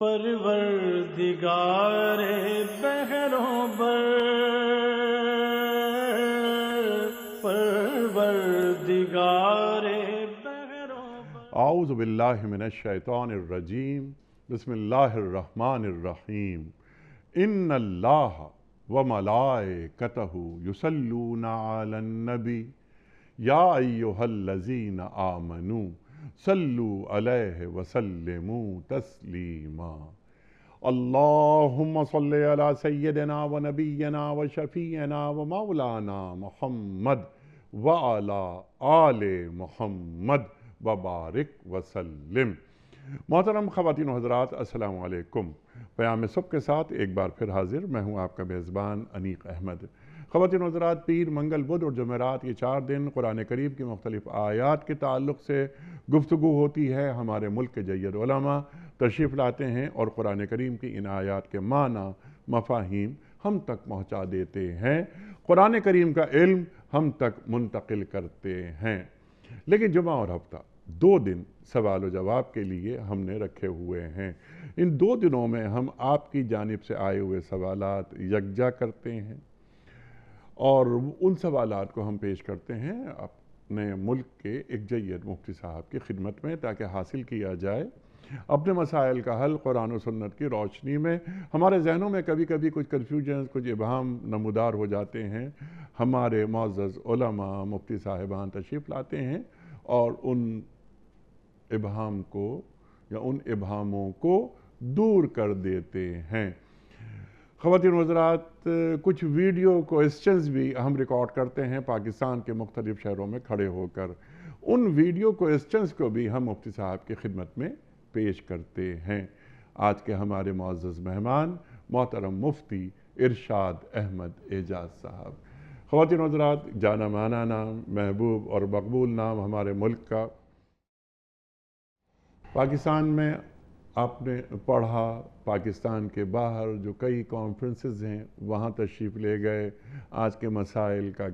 پروردگار بحروں بر، پروردگار بحروں بر۔ اعوذ باللہ من الشیطان الرجیم، بسم اللہ الرحمن الرحیم۔ ان اللہ وملائکتہ یصلون علی النبی یا ایہا الذین آمنوا صلوا علیہ وسلموا تسلیما۔ اللہم صلی علی سیدنا و نبینا و شفیعنا و مولانا محمد وعلی آل محمد وبارک وسلم۔ محترم خواتین و حضرات، السلام علیکم۔ پیام صبح کے ساتھ ایک بار پھر حاضر میں ہوں آپ کا میزبان انیق احمد۔ خواتین و حضرات، پیر، منگل، بدھ اور جمعرات یہ 4 دن قرآن کریم کی مختلف آیات کے تعلق سے گفتگو ہوتی ہے۔ ہمارے ملک کے جید علماء تشریف لاتے ہیں اور قرآن کریم کی ان آیات کے معنی، مفاہیم ہم تک پہنچا دیتے ہیں، قرآن کریم کا علم ہم تک منتقل کرتے ہیں۔ لیکن جمعہ اور ہفتہ 2 دن سوال و جواب کے لیے ہم نے رکھے ہوئے ہیں۔ ان 2 دنوں میں ہم آپ کی جانب سے آئے ہوئے سوالات یکجا کرتے ہیں اور ان سوالات کو ہم پیش کرتے ہیں اپنے ملک کے ایک جید مفتی صاحب کی خدمت میں، تاکہ حاصل کیا جائے اپنے مسائل کا حل قرآن و سنت کی روشنی میں۔ ہمارے ذہنوں میں کبھی کبھی کچھ کنفیوژنز، کچھ ابہام نمودار ہو جاتے ہیں۔ ہمارے معزز علماء، مفتی صاحبان تشریف لاتے ہیں اور ان ابہام کو یا ان ابہاموں کو دور کر دیتے ہیں۔ خواتین و حضرات، کچھ ویڈیو کوئسچنز بھی ہم ریکارڈ کرتے ہیں پاکستان کے مختلف شہروں میں کھڑے ہو کر۔ ان ویڈیو کوئسچنز کو بھی ہم مفتی صاحب کی خدمت میں پیش کرتے ہیں۔ آج کے ہمارے معزز مہمان محترم مفتی ارشاد احمد اعجاز صاحب۔ خواتین و حضرات، جانا مانا نام، محبوب اور مقبول نام ہمارے ملک کا، پاکستان میں آپ نے پڑھا، پاکستان کے باہر جو کئی کانفرنسز ہیں وہاں تشریف لے گئے، آج کے مسائل کا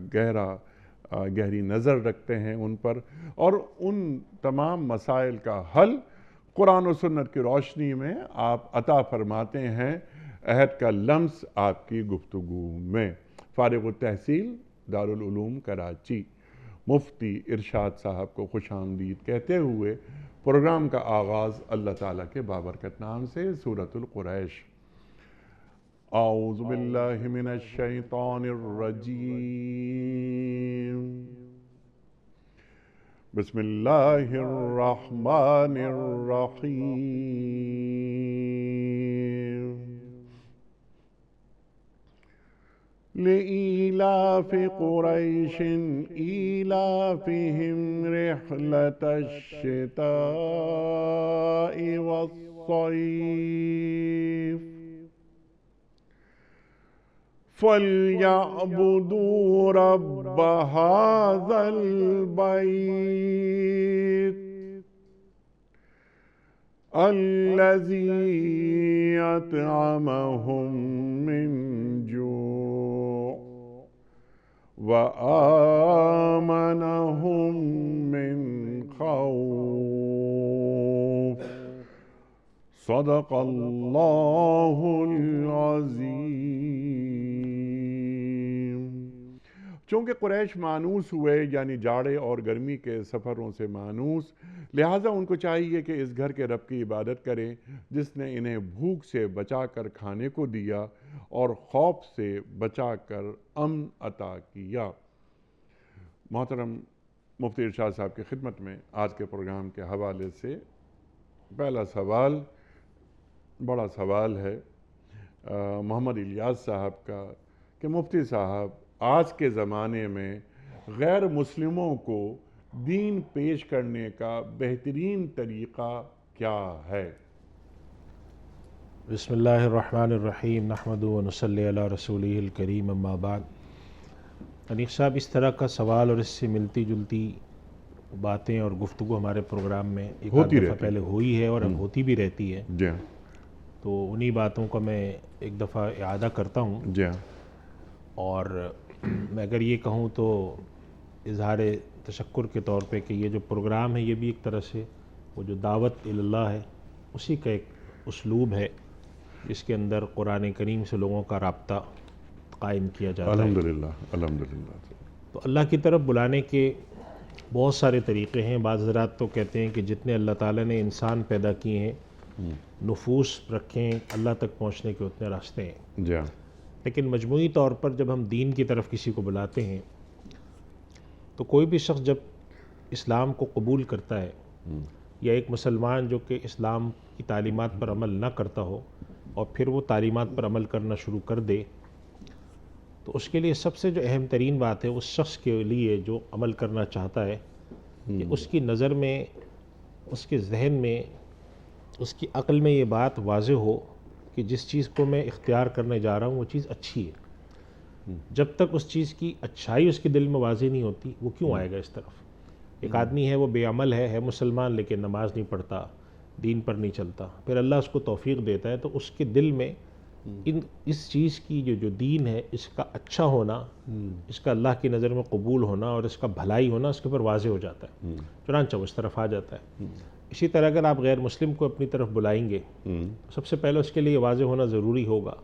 گہری نظر رکھتے ہیں ان پر، اور ان تمام مسائل کا حل قرآن و سنت کی روشنی میں آپ عطا فرماتے ہیں عہد کا لمس آپ کی گفتگو میں۔ فارغ التحصیل دارالعلوم کراچی مفتی ارشاد صاحب کو خوش آمدید کہتے ہوئے پروگرام کا آغاز اللہ تعالیٰ کے بابرکت نام سے، سورۃ القریش۔ اعوذ باللہ من الشیطان الرجیم، بسم اللہ الرحمن الرحیم۔ لإيلاف قريش إيلافهم رحلة الشتاء والصيف فليعبدوا رب هذا البيت الذي أطعمهم من جوع وآمنهم من خوف۔ صدق اللہ العظیم۔ چونکہ قریش مانوس ہوئے، یعنی جاڑے اور گرمی کے سفروں سے مانوس، لہٰذا ان کو چاہیے کہ اس گھر کے رب کی عبادت کریں جس نے انہیں بھوک سے بچا کر کھانے کو دیا اور خوف سے بچا کر امن عطا کیا۔ محترم مفتی ارشاد صاحب کی خدمت میں آج کے پروگرام کے حوالے سے پہلا سوال بڑا سوال ہے محمد الیاس صاحب کا کہ مفتی صاحب، آج کے زمانے میں غیر مسلموں کو دین پیش کرنے کا بہترین طریقہ کیا ہے؟ بسم اللہ الرحمن الرحیم، نحمدہ و نصلی علی رسولہ الکریم، اما بعد۔ انیق صاحب، اس طرح کا سوال اور اس سے ملتی جلتی باتیں اور گفتگو ہمارے پروگرام میں ایک دفعہ پہلے ہوئی ہے اور اب ہوتی بھی رہتی ہے، جی ہاں، تو انہی باتوں کا میں ایک دفعہ اعادہ کرتا ہوں۔ جی ہاں، اور میں اگر یہ کہوں تو اظہار تشکر کے طور پہ کہ یہ جو پروگرام ہے یہ بھی ایک طرح سے وہ جو دعوت اللہ ہے اسی کا ایک اسلوب ہے جس کے اندر قرآن کریم سے لوگوں کا رابطہ قائم کیا جاتا ہے. الحمدللہ الحمدللہ. تو اللہ کی طرف بلانے کے بہت سارے طریقے ہیں. بعض حضرات تو کہتے ہیں کہ جتنے اللہ تعالیٰ نے انسان پیدا کیے ہیں، نفوس رکھیں، اللہ تک پہنچنے کے اتنے راستے ہیں. جی ہاں. لیکن مجموعی طور پر جب ہم دین کی طرف کسی کو بلاتے ہیں تو کوئی بھی شخص جب اسلام کو قبول کرتا ہے، یا ایک مسلمان جو کہ اسلام کی تعلیمات پر عمل نہ کرتا ہو اور پھر وہ تعلیمات پر عمل کرنا شروع کر دے، تو اس کے لیے سب سے جو اہم ترین بات ہے اس شخص کے لیے جو عمل کرنا چاہتا ہے کہ اس کی نظر میں، اس کے ذہن میں، اس کی عقل میں یہ بات واضح ہو کہ جس چیز کو میں اختیار کرنے جا رہا ہوں وہ چیز اچھی ہے. جب تک اس چیز کی اچھائی اس کے دل میں واضح نہیں ہوتی وہ کیوں آئے گا اس طرف؟ ایک آدمی ہے وہ بے عمل ہے مسلمان، لیکن نماز نہیں پڑھتا، دین پر نہیں چلتا، پھر اللہ اس کو توفیق دیتا ہے تو اس کے دل میں اس چیز کی جو دین ہے اس کا اچھا ہونا، اس کا اللہ کی نظر میں قبول ہونا اور اس کا بھلائی ہونا اس کے اوپر واضح ہو جاتا ہے، چنانچہ وہ اس طرف آ جاتا ہے. اسی طرح اگر آپ غیر مسلم کو اپنی طرف بلائیں گے، سب سے پہلے اس کے لیے واضح ہونا ضروری ہوگا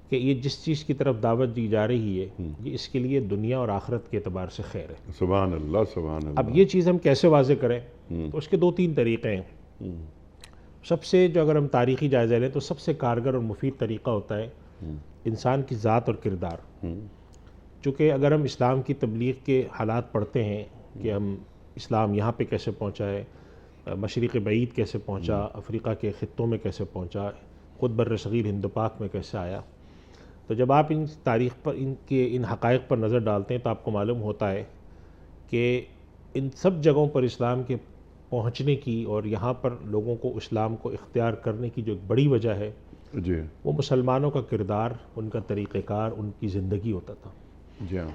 کہ یہ جس چیز کی طرف دعوت دی جا رہی ہے یہ اس کے لیے دنیا اور آخرت کے اعتبار سے خیر ہے. سبحان اللہ سبحان اللہ. اب یہ چیز ہم کیسے واضح کریں؟ تو اس کے 2-3 طریقے ہیں. سب سے جو اگر ہم تاریخی جائزہ لیں تو سب سے کارگر اور مفید طریقہ ہوتا ہے انسان کی ذات اور کردار. چونکہ اگر ہم اسلام کی تبلیغ کے حالات پڑھتے ہیں کہ ہم اسلام یہاں پہ کیسے پہنچا ہے، مشرق بعید کیسے پہنچا، افریقہ کے خطوں میں کیسے پہنچا، خود بر صغیر ہند پاک میں کیسے آیا، تو جب آپ ان تاریخ پر، ان حقائق پر نظر ڈالتے ہیں تو آپ کو معلوم ہوتا ہے کہ ان سب جگہوں پر اسلام کے پہنچنے کی اور یہاں پر لوگوں کو اسلام کو اختیار کرنے کی جو ایک بڑی وجہ ہے جی وہ مسلمانوں کا کردار، ان کا طریقہ کار، ان کی زندگی ہوتا تھا. جی ہاں.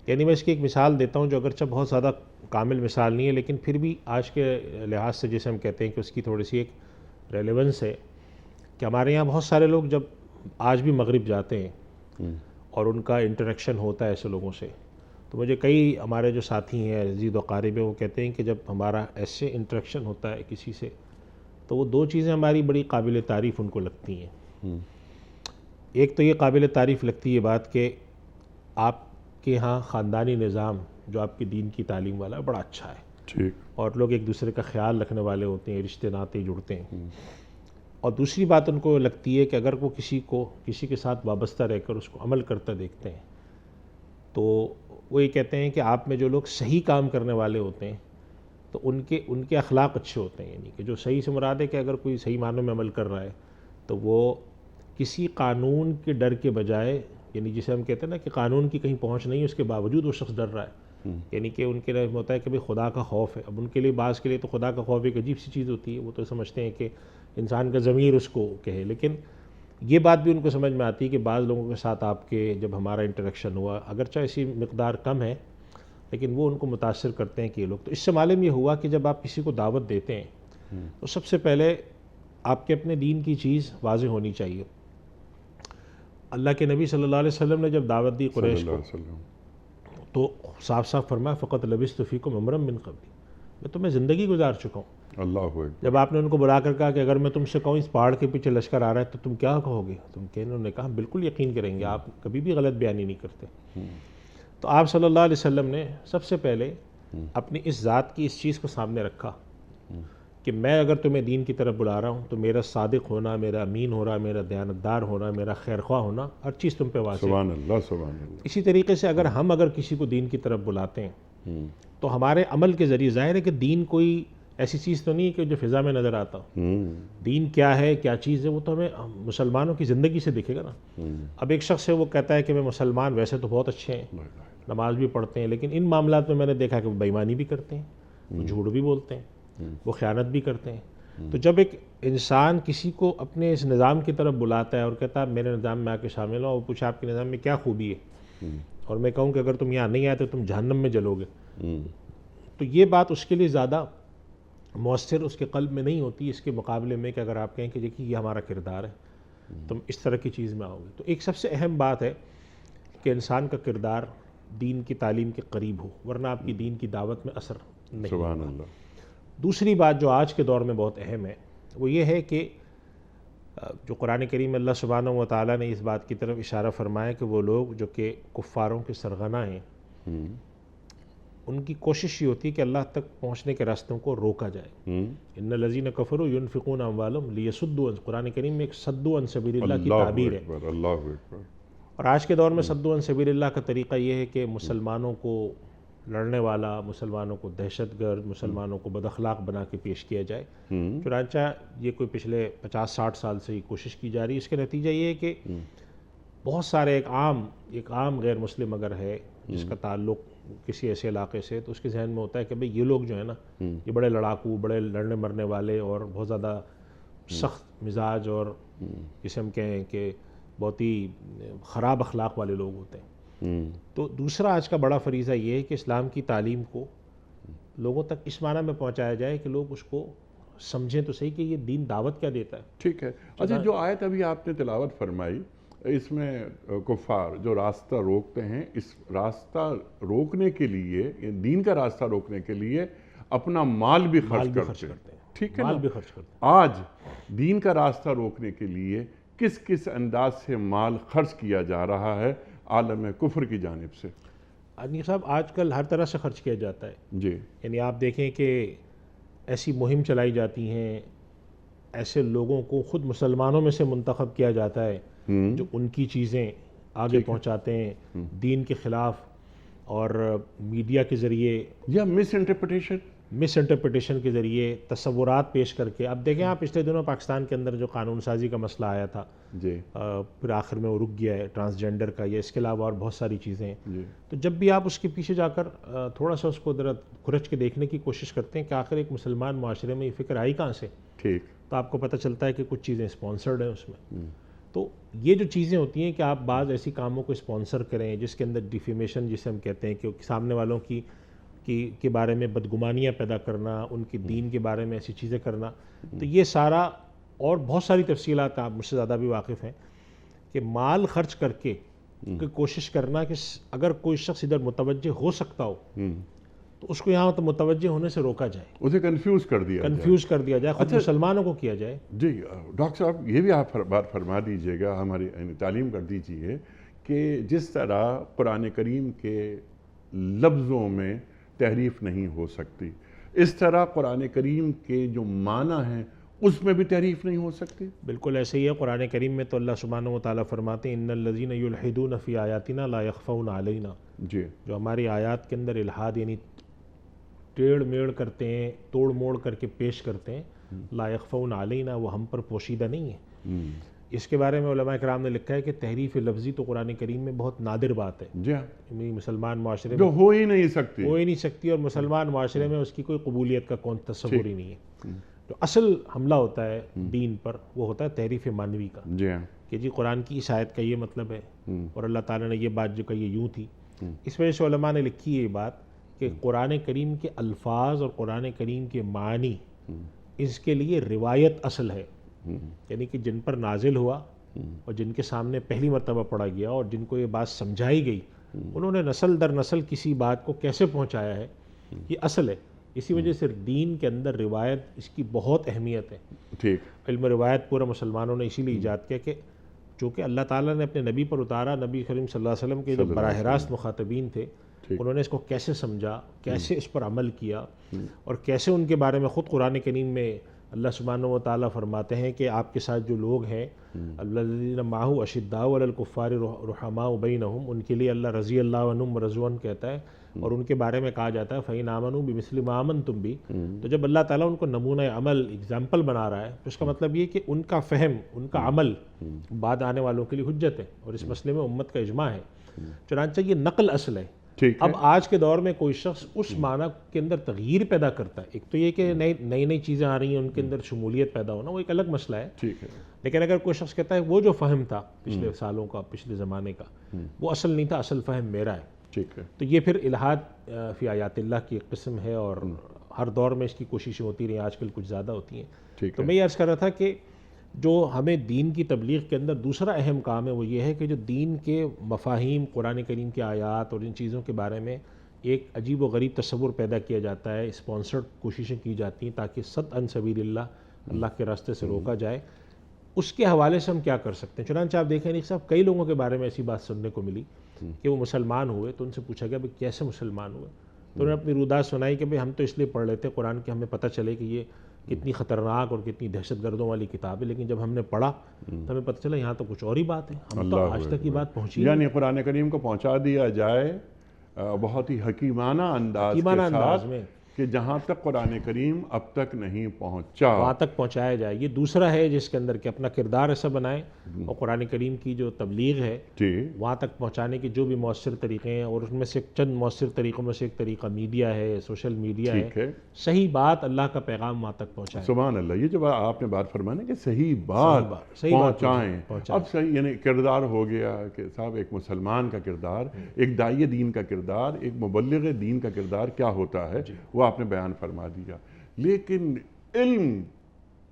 یعنی میں اس کی ایک مثال دیتا ہوں جو اگرچہ بہت زیادہ کامل مثال نہیں ہے لیکن پھر بھی آج کے لحاظ سے جسے ہم کہتے ہیں کہ اس کی تھوڑی سی ایک ریلیونس ہے کہ ہمارے یہاں بہت سارے لوگ جب آج بھی مغرب جاتے ہیں اور ان کا انٹریکشن ہوتا ہے ایسے لوگوں سے، تو مجھے کئی ہمارے جو ساتھی ہیں عزیز و قارب ہیں وہ کہتے ہیں کہ جب ہمارا ایسے انٹریکشن ہوتا ہے کسی سے تو وہ 2 چیزیں ہماری بڑی قابل تعریف ان کو لگتی ہیں. ایک تو یہ قابل تعریف لگتی ہے بات کہ آپ کے ہاں خاندانی نظام جو آپ کی دین کی تعلیم والا بڑا اچھا ہے، ٹھیک، اور لوگ ایک دوسرے کا خیال رکھنے والے ہوتے ہیں، رشتے ناتے جڑتے ہیں. اور دوسری بات ان کو لگتی ہے کہ اگر وہ کسی کے ساتھ وابستہ رہ کر اس کو عمل کرتا دیکھتے ہیں تو وہ یہ کہتے ہیں کہ آپ میں جو لوگ صحیح کام کرنے والے ہوتے ہیں تو ان کے اخلاق اچھے ہوتے ہیں. یعنی کہ جو صحیح سے مراد ہے کہ اگر کوئی صحیح معنوں میں عمل کر رہا ہے تو وہ کسی قانون کے ڈر کے بجائے، یعنی جسے ہم کہتے ہیں نا کہ قانون کی کہیں پہنچ نہیں، اس کے باوجود وہ شخص ڈر رہا ہے. یعنی کہ ان کے لیے ہوتا ہے کہ بھئی خدا کا خوف ہے. اب ان کے لیے، بعض کے لیے تو خدا کا خوف ایک عجیب سی چیز ہوتی ہے، وہ تو سمجھتے ہیں کہ انسان کا ضمیر اس کو کہے. لیکن یہ بات بھی ان کو سمجھ میں آتی ہے کہ بعض لوگوں کے ساتھ آپ کے جب ہمارا انٹریکشن ہوا، اگرچہ ایسی مقدار کم ہے لیکن وہ ان کو متاثر کرتے ہیں کہ یہ لوگ. تو اس سے معلوم یہ ہوا کہ جب آپ کسی کو دعوت دیتے ہیں تو سب سے پہلے آپ کے اپنے دین کی چیز واضح ہونی چاہیے. اللہ کے نبی صلی اللہ علیہ وسلم نے جب دعوت دی قریش کو تو صاف صاف فرمایا فقط لبثت فیکم عمرا من قبل، میں تمہیں زندگی گزار چکا ہوں. اللہ اکبر. جب آپ نے ان کو بلا کر کہا کہ اگر میں تم سے کہوں اس پہاڑ کے پیچھے لشکر آ رہا ہے تو تم کیا کہو گے؟ انہوں نے کہا بالکل یقین کریں گے، آپ کبھی بھی غلط بیانی نہیں کرتے. تو آپ صلی اللہ علیہ وسلم نے سب سے پہلے اپنی اس ذات کی اس چیز کو سامنے رکھا کہ میں اگر تمہیں دین کی طرف بلا رہا ہوں تو میرا صادق ہونا، میرا امین ہونا، میرا دیانتدار ہونا، میرا خیر خواہ ہونا، ہر چیز تم پہ واضح. سبحان اللہ سبحان اللہ. اسی طریقے سے اگر ہم کسی کو دین کی طرف بلاتے ہیں تو ہمارے عمل کے ذریعے، ظاہر ہے کہ دین کوئی ایسی چیز تو نہیں کہ جو فضا میں نظر آتا ہو. دین کیا ہے، کیا چیز ہے، وہ تو ہمیں مسلمانوں کی زندگی سے دکھے گا نا. اب ایک شخص ہے وہ کہتا ہے کہ میں مسلمان، ویسے تو بہت اچھے ہیں، نماز بھی پڑھتے ہیں، لیکن ان معاملات میں نے دیکھا کہ وہ بے ایمانی بھی کرتے ہیں، وہ جھوٹ بھی بولتے ہیں، وہ خیانت بھی کرتے ہیں. تو جب ایک انسان کسی کو اپنے اس نظام کی طرف بلاتا ہے اور کہتا ہے میرے نظام میں آ کے شامل ہو، اور پوچھا آپ کے نظام میں کیا خوبی ہے، اور میں کہوں کہ اگر تم یہاں نہیں آئے تو تم جہنم میں جلو گے، تو یہ بات اس کے لیے زیادہ مؤثر اس کے قلب میں نہیں ہوتی اس کے مقابلے میں کہ اگر آپ کہیں کہ دیکھیے یہ ہمارا کردار ہے، تم اس طرح کی چیز میں آؤ گے. تو ایک سب سے اہم بات ہے کہ انسان کا کردار دین کی تعلیم کے قریب ہو، ورنہ آپ کی دین کی دعوت میں اثر نہیں سبحان ہوگا. اللہ. دوسری بات جو آج کے دور میں بہت اہم ہے وہ یہ ہے کہ جو قرآن کریم میں اللہ سبحانہ و تعالیٰ نے اس بات کی طرف اشارہ فرمایا کہ وہ لوگ جو کہ کفاروں کے سرغنہ ہیں، ان کی کوشش یہ ہوتی ہے کہ اللہ تک پہنچنے کے راستوں کو روکا جائے۔ ان الذین کفروا ينفقون اموالهم لیصدوا، قرآن کریم میں ایک صدوا عن سبیل اللہ کی تعبیر ہے۔ اللہ اکبر۔ اور آج کے دور میں صدوا عن سبیل اللہ کا طریقہ یہ ہے کہ مسلمانوں کو لڑنے والا، مسلمانوں کو دہشت گرد، مسلمانوں کو بد اخلاق بنا کے پیش کیا جائے۔ چنانچہ یہ کوئی پچھلے 50-60 سال سے یہ کوشش کی جا رہی ہے۔ اس کا نتیجہ یہ ہے کہ بہت سارے ایک عام غیر مسلم اگر ہے جس کا تعلق کسی ایسے علاقے سے، تو اس کے ذہن میں ہوتا ہے کہ بھئی یہ لوگ جو ہے نا، یہ بڑے لڑاکو، بڑے لڑنے مرنے والے اور بہت زیادہ سخت مزاج اور جسے ہم کہیں کہ بہت ہی خراب اخلاق والے لوگ ہوتے ہیں۔ تو دوسرا آج کا بڑا فریضہ یہ ہے کہ اسلام کی تعلیم کو لوگوں تک اس معنی میں پہنچایا جائے کہ لوگ اس کو سمجھیں تو صحیح کہ یہ دین دعوت کیا دیتا ہے۔ ٹھیک ہے۔ اچھا، جو آیت ابھی آپ نے تلاوت فرمائی، اس میں کفار جو راستہ روکتے ہیں، اس راستہ روکنے کے لیے، دین کا راستہ روکنے کے لیے اپنا مال بھی خرچ کرتے ہیں۔ ٹھیک ہے نا؟ مال بھی خرچ کرتے آج دین کا راستہ روکنے کے لیے کس کس انداز سے مال خرچ کیا جا رہا ہے عالم کفر کی جانب سے؟ آدمی صاحب آج کل ہر طرح سے خرچ کیا جاتا ہے۔ جی، یعنی آپ دیکھیں کہ ایسی مہم چلائی جاتی ہیں، ایسے لوگوں کو خود مسلمانوں میں سے منتخب کیا جاتا ہے جو ان کی چیزیں آگے پہنچاتے ہیں دین کے خلاف، اور میڈیا کے ذریعے یا مس انٹرپریٹیشن کے ذریعے تصورات پیش کر کے۔ اب دیکھیں آپ پچھلے دنوں پاکستان کے اندر جو قانون سازی کا مسئلہ آیا تھا، جی پھر آخر میں وہ رک گیا ہے، ٹرانسجینڈر کا، یا اس کے علاوہ اور بہت ساری چیزیں ہیں۔ جی، تو جب بھی آپ اس کے پیچھے جا کر تھوڑا سا اس کو ذرا کھرچ کے دیکھنے کی کوشش کرتے ہیں کہ آخر ایک مسلمان معاشرے میں یہ فکر آئی کہاں سے، ٹھیک، تو آپ کو پتہ چلتا ہے کہ کچھ چیزیں اسپانسرڈ ہیں اس میں۔ تو یہ جو چیزیں ہوتی ہیں کہ آپ بعض ایسی کاموں کو اسپانسر کریں جس کے اندر ڈیفیمیشن جسے ہم کہتے ہیں کہ سامنے والوں کے بارے میں بدگمانیاں پیدا کرنا، ان کی دین کے بارے میں ایسی چیزیں کرنا، تو یہ سارا اور بہت ساری تفصیلات آپ مجھ سے زیادہ بھی واقف ہیں کہ مال خرچ کر کے کوشش کرنا کہ اگر کوئی شخص ادھر متوجہ ہو سکتا ہو تو اس کو یہاں تو متوجہ ہونے سے روکا جائے، اسے کنفیوز کر دیا جائے، خود مسلمانوں کو کیا جائے۔ جی ڈاکٹر صاحب، یہ بھی آپ بات فرما دیجئے گا، ہماری تعلیم کر دیجئے کہ جس طرح قرآن کریم کے لفظوں میں تحریف نہیں ہو سکتی، اس طرح قرآن کریم کے جو معنی ہیں اس میں بھی تحریف نہیں ہو سکتی۔ بالکل ایسے ہی ہے۔ قرآن کریم میں تو اللہ سبحانہ و تعالیٰ فرماتے ہیں ان الذین یلحدون فی آیاتنا لا یخفون علینا، جی، جو ہماری آیات کے اندر الحاد یعنی ٹیڑھ میڑ کرتے ہیں، توڑ موڑ کر کے پیش کرتے ہیں، لا یخفون علینا، وہ ہم پر پوشیدہ نہیں ہے۔ اس کے بارے میں علماء کرام نے لکھا ہے کہ تحریف لفظی تو قرآن کریم میں بہت نادر بات ہے، جی، مسلمان معاشرے جو میں ہو ہی نہیں سکتی، اور مسلمان معاشرے میں اس کی کوئی قبولیت کا کون تصور ہی نہیں ہے۔ جو اصل حملہ ہوتا ہے دین پر وہ ہوتا ہے تحریف معنوی کا، جی، کہ جی قرآن کی اس آیت کا یہ مطلب ہے اور اللہ تعالیٰ نے یہ بات جو کہی یوں تھی۔ اس وجہ سے علماء نے لکھی ہے یہ بات کہ قرآن کریم کے الفاظ اور قرآن کریم کے معنی اس کے لیے روایت اصل ہے، یعنی کہ جن پر نازل ہوا اور جن کے سامنے پہلی مرتبہ پڑھا گیا اور جن کو یہ بات سمجھائی گئی، انہوں نے نسل در نسل کسی بات کو کیسے پہنچایا ہے، یہ اصل ہے۔ اسی وجہ سے دین کے اندر روایت اس کی بہت اہمیت ہے۔ ٹھیک، علم روایت پورا مسلمانوں نے اسی لیے ایجاد کیا کہ چونکہ اللہ تعالیٰ نے اپنے نبی پر اتارا، نبی کریم صلی اللہ علیہ وسلم کے جو براہ راست مخاطبین تھے انہوں نے اس کو کیسے سمجھا، کیسے اس پر عمل کیا، اور کیسے ان کے بارے میں خود قرآن کریم میں اللہ سبحانہ و تعالیٰ فرماتے ہیں کہ آپ کے ساتھ جو لوگ ہیں الذین معہ اشداء علی الکفار رحماء بینہم، ان کے لیے اللہ رضی اللہ عنہم ورضوا کہتا ہے، اور ان کے بارے میں کہا جاتا ہے فَإِنْ آمَنُوا بِمِثْلِ مَا آمَنْتُمْ بِهِ۔ تو جب اللہ تعالیٰ ان کو نمونہ عمل اگزامپل بنا رہا ہے تو اس کا مطلب یہ کہ ان کا فہم، ان کا عمل بعد آنے والوں کے لیے حجت ہے، اور اس مسئلے میں امت کا اجماع ہے۔ چنانچہ یہ نقل اصل ہے۔ اب آج کے دور میں کوئی شخص اس معنی کے اندر تغییر پیدا کرتا ہے، ایک تو یہ کہ نئی چیزیں آ رہی ہیں، ان کے اندر شمولیت پیدا ہونا، وہ ایک الگ مسئلہ ہے۔ لیکن اگر کوئی شخص کہتا ہے وہ جو فہم تھا پچھلے سالوں کا، پچھلے زمانے کا، وہ اصل نہیں تھا، اصل فہم میرا ہے، تو یہ پھر الحاد فی آیات اللہ کی ایک قسم ہے، اور ہر دور میں اس کی کوششیں ہوتی رہی، آج کل کچھ زیادہ ہوتی ہیں۔ تو میں یہ عرض کر رہا تھا کہ جو ہمیں دین کی تبلیغ کے اندر دوسرا اہم کام ہے وہ یہ ہے کہ جو دین کے مفاہیم، قرآن کریم کے آیات اور ان چیزوں کے بارے میں ایک عجیب و غریب تصور پیدا کیا جاتا ہے، اسپانسرڈ کوششیں کی جاتی ہیں تاکہ صد عن سبیل اللہ، اللہ کے راستے سے روکا جائے۔ اس کے حوالے سے ہم کیا کر سکتے ہیں. چنانچہ آپ دیکھیں نیک صاحب کئی لوگوں کے بارے میں ایسی بات سننے کو ملی کہ وہ مسلمان ہوئے تو ان سے پوچھا گیا بھئی کیسے مسلمان ہوئے، تو انہوں نے اپنی رودات سنائی کہ بھئی ہم تو اس لیے پڑھ لیتے قرآن کہ ہمیں پتہ چلے کہ یہ کتنی خطرناک اور کتنی دہشت گردوں والی کتاب ہے، لیکن جب ہم نے پڑھا تو ہمیں پتہ چلا یہاں تو کچھ اور ہی بات ہے، ہم تو آج تک یہ بات پہنچی یعنی قرآن کریم کو پہنچا دیا جائے بہت ہی حکیمانہ انداز کے انداز ساتھ میں کہ جہاں تک قرآن کریم اب تک نہیں پہنچا وہاں تک پہنچایا جائے. یہ دوسرا ہے جس کے اندر کہ اپنا کردار ایسا بنائیں اور قرآن کریم کی جو تبلیغ ہے جی وہاں تک پہنچانے کے جو بھی مؤثر طریقے ہیں، اور ان میں سے چند مؤثر طریقوں میں سے ایک طریقہ میڈیا ہے، سوشل میڈیا ٹھیک ہے. صحیح بات اللہ کا پیغام وہاں تک پہنچائیں. سبحان اللہ. یہ جو آپ نے بات فرمائی کہ صحیح بات پہنچائیں. اب صحیح یعنی کردار ہو گیا کہ صاحب ایک مسلمان کا کردار، ایک داعی دین کا کردار، ایک مبلغ دین کا کردار کیا ہوتا ہے وہ آپ نے بیان فرما دیا. لیکن علم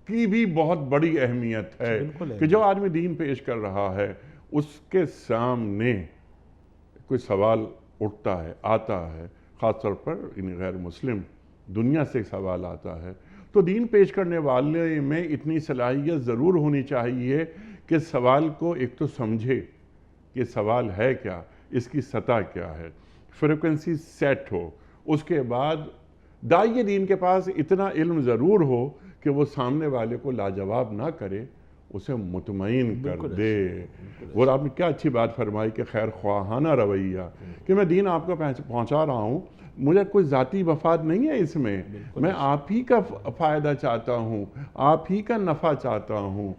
کی بھی بہت بڑی اہمیت ہے کہ جو آدمی دین پیش کر رہا ہے اس کے سامنے کوئی سوال اٹھتا ہے، آتا ہے، خاص طور پر غیر مسلم دنیا سے سوال آتا ہے، تو دین پیش کرنے والے میں اتنی صلاحیت ضرور ہونی چاہیے کہ سوال کو ایک تو سمجھے کہ سوال ہے کیا، اس کی سطح کیا ہے، فریکوینسی سیٹ ہو. اس کے بعد داعی دین کے پاس اتنا علم ضرور ہو کہ وہ سامنے والے کو لاجواب نہ کرے، اسے مطمئن کر دے. اور آپ نے کیا اچھی بات فرمائی کہ خیر خواہانہ رویہ کہ میں دین آپ کو پہنچا رہا ہوں، مجھے کوئی ذاتی مفاد نہیں ہے اس میں آپ ہی کا فائدہ چاہتا ہوں، آپ ہی کا نفع چاہتا ہوں.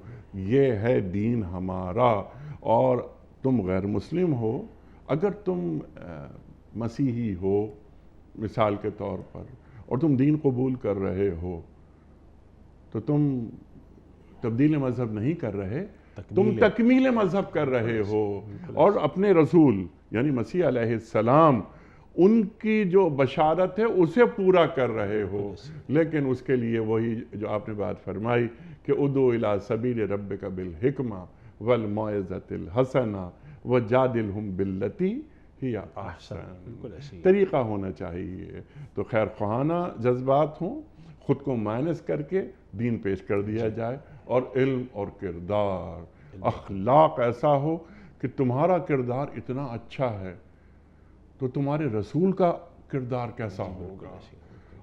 یہ ہے دین ہمارا. اور تم غیر مسلم ہو، اگر تم مسیحی ہو مثال کے طور پر اور تم دین قبول کر رہے ہو تو تم تبدیل مذہب نہیں کر رہے، تم تکمیل مذہب کر رہے ہو اور اپنے رسول یعنی مسیح علیہ السلام ان کی جو بشارت ہے اسے پورا کر رہے ہو. لیکن اس کے لیے وہی جو آپ نے بات فرمائی کہ ادعو الی سبیل ربک بالحکمہ والموعظۃ الحسنہ وجادلہم باللتی ہی احسن. طریقہ ہونا چاہیے. تو خیر خواہانہ جذبات ہوں، خود کو مائنس کر کے دین پیش کر دیا جائے، اور علم اور کردار اخلاق ایسا ہو کہ تمہارا کردار اتنا اچھا ہے تو تمہارے رسول کا کردار کیسا ہوگا.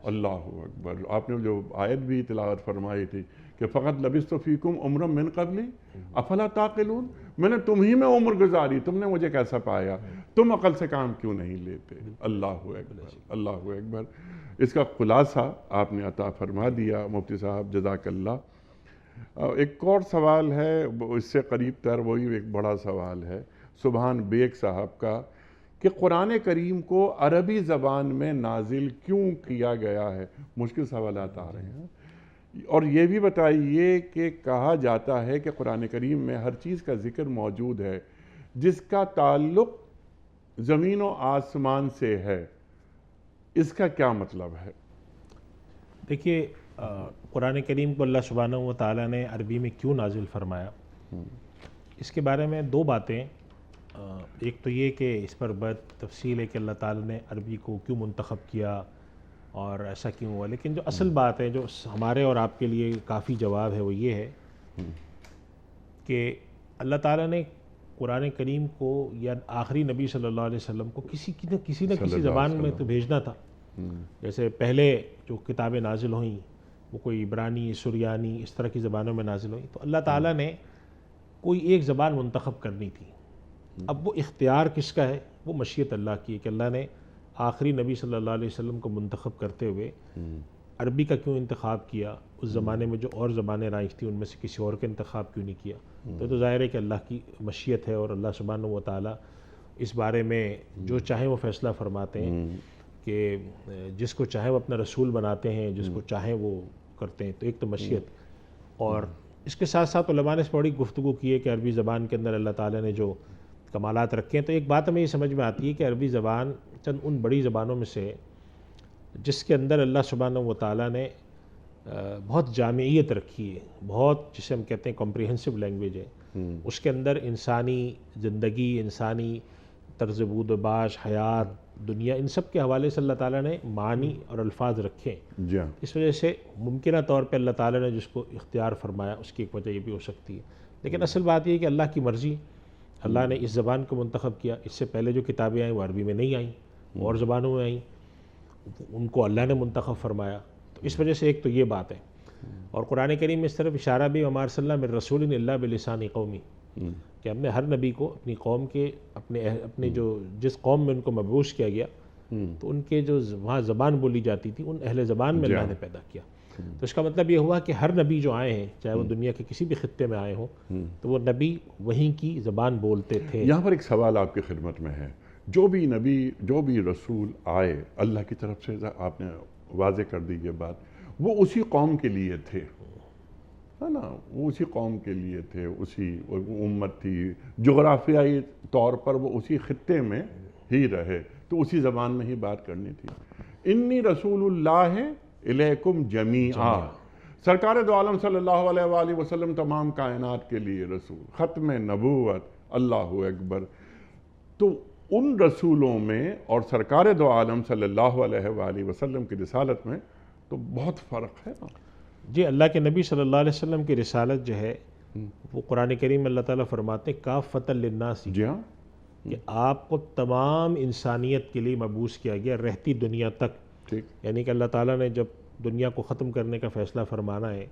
اللہ اکبر. آپ نے جو آیت بھی تلاوت فرمائی تھی کہ فقط لبثت فیکم عمرا من قبلی افلا تعقلون، میں نے تم ہی میں عمر گزاری، تم نے مجھے کیسا پایا، تم عقل سے کام کیوں نہیں لیتے. اللہ اکبر اللہ اکبر. اس کا خلاصہ آپ نے عطا فرما دیا مفتی صاحب، جزاک اللہ. ایک اور سوال ہے اس سے قریب تر، وہی ایک بڑا سوال ہے سبحان بیگ صاحب کا کہ قرآن کریم کو عربی زبان میں نازل کیوں کیا گیا ہے. مشکل سوالات آ رہے ہیں. اور یہ بھی بتائیے کہ کہا جاتا ہے کہ قرآن کریم میں ہر چیز کا ذکر موجود ہے جس کا تعلق زمین و آسمان سے ہے، اس کا کیا مطلب ہے؟ دیکھیے قرآن کریم کو اللہ سبحانہ و تعالیٰ نے عربی میں کیوں نازل فرمایا، اس کے بارے میں دو باتیں. ایک تو یہ کہ اس پر بہت تفصیل ہے کہ اللہ تعالیٰ نے عربی کو کیوں منتخب کیا اور ایسا کیوں ہوا، لیکن جو اصل بات ہے جو ہمارے اور آپ کے لیے کافی جواب ہے وہ یہ ہے کہ اللہ تعالیٰ نے قرآن کریم کو یا آخری نبی صلی اللہ علیہ وسلم کو کسی نہ کسی زبان میں تو بھیجنا تھا. جیسے پہلے جو کتابیں نازل ہوئیں وہ کوئی عبرانی، سریانی اس طرح کی زبانوں میں نازل ہوئیں، تو اللہ تعالیٰ نے کوئی ایک زبان منتخب کرنی تھی. اب وہ اختیار کس کا ہے؟ وہ مشیت اللہ کی ہے کہ اللہ نے آخری نبی صلی اللہ علیہ وسلم کو منتخب کرتے ہوئے عربی کا کیوں انتخاب کیا، اس زمانے میں جو اور زبانیں رائج تھیں ان میں سے کسی اور کا انتخاب کیوں نہیں کیا. تو ظاہر ہے کہ اللہ کی مشیت ہے اور اللہ سبحانہ و تعالیٰ اس بارے میں جو چاہیں وہ فیصلہ فرماتے ہیں کہ جس کو چاہیں وہ اپنا رسول بناتے ہیں، جس کو چاہیں وہ کرتے ہیں. تو ایک تو مشیت، اور اس کے ساتھ ساتھ علماء نے اس پر بڑی گفتگو کی ہے کہ عربی زبان کے اندر اللہ تعالیٰ نے جو کمالات رکھے ہیں. تو ایک بات ہمیں یہ سمجھ میں آتی ہے کہ عربی زبان چند ان بڑی زبانوں میں سے جس کے اندر اللہ سبحانہ و تعالیٰ نے بہت جامعیت رکھی ہے، بہت جسے ہم کہتے ہیں کمپریہنسو لینگویج ہے. اس کے اندر انسانی زندگی، انسانی طرز بود و باش، حیات، دنیا، ان سب کے حوالے سے اللہ تعالیٰ نے معنی اور الفاظ رکھے ہیں۔ جی ہاں، اس وجہ سے ممکنہ طور پہ اللہ تعالیٰ نے جس کو اختیار فرمایا اس کی ایک وجہ یہ بھی ہو سکتی ہے، لیکن اصل بات یہ ہے کہ اللہ کی مرضی، اللہ نے اس زبان کو منتخب کیا۔ اس سے پہلے جو کتابیں آئیں وہ عربی میں نہیں آئیں، اور زبانوں میں آئیں، ان کو اللہ نے منتخب فرمایا۔ تو اس وجہ سے ایک تو یہ بات ہے، اور قرآن کریم میں اس طرف اشارہ بھی وما ارسلنا من رسول الا بلسان قومی، کہ ہم نے ہر نبی کو اپنی قوم کے اپنے جو جس قوم میں ان کو مبعوث کیا گیا تو ان کے جو وہاں زبان بولی جاتی تھی ان اہل زبان میں اللہ نے پیدا کیا۔ تو اس کا مطلب یہ ہوا کہ ہر نبی جو آئے ہیں، چاہے وہ دنیا کے کسی بھی خطے میں آئے ہوں، تو وہ نبی وہیں کی زبان بولتے تھے۔ یہاں پر ایک سوال آپ کی خدمت میں ہے، جو بھی نبی، جو بھی رسول آئے اللہ کی طرف سے، آپ نے واضح کر دی یہ بات، وہ اسی قوم کے لیے تھے، ہے نا، وہ اسی قوم کے لیے تھے، اسی امت تھی، جغرافیائی طور پر وہ اسی خطے میں ہی رہے، تو اسی زبان میں ہی بات کرنی تھی۔ انی رسول اللہ الیکم جمیعا، سرکار دو عالم صلی اللہ علیہ وآلہ وسلم تمام کائنات کے لیے رسول، ختم نبوت، اللہ اکبر۔ تو ان رسولوں میں اور سرکار دو عالم صلی اللہ علیہ وآلہ وسلم کی رسالت میں تو بہت فرق ہے نا۔ جی، اللہ کے نبی صلی اللہ علیہ وسلم کی رسالت جو ہے وہ قرآن کریم میں اللہ تعالیٰ فرماتے ہیں کافۃ للناس، جی ہاں، کہ آپ کو تمام انسانیت کے لیے مبعوث کیا گیا رہتی دنیا تک۔ ٹھیک، یعنی کہ اللہ تعالیٰ نے جب دنیا کو ختم کرنے کا فیصلہ فرمانا ہے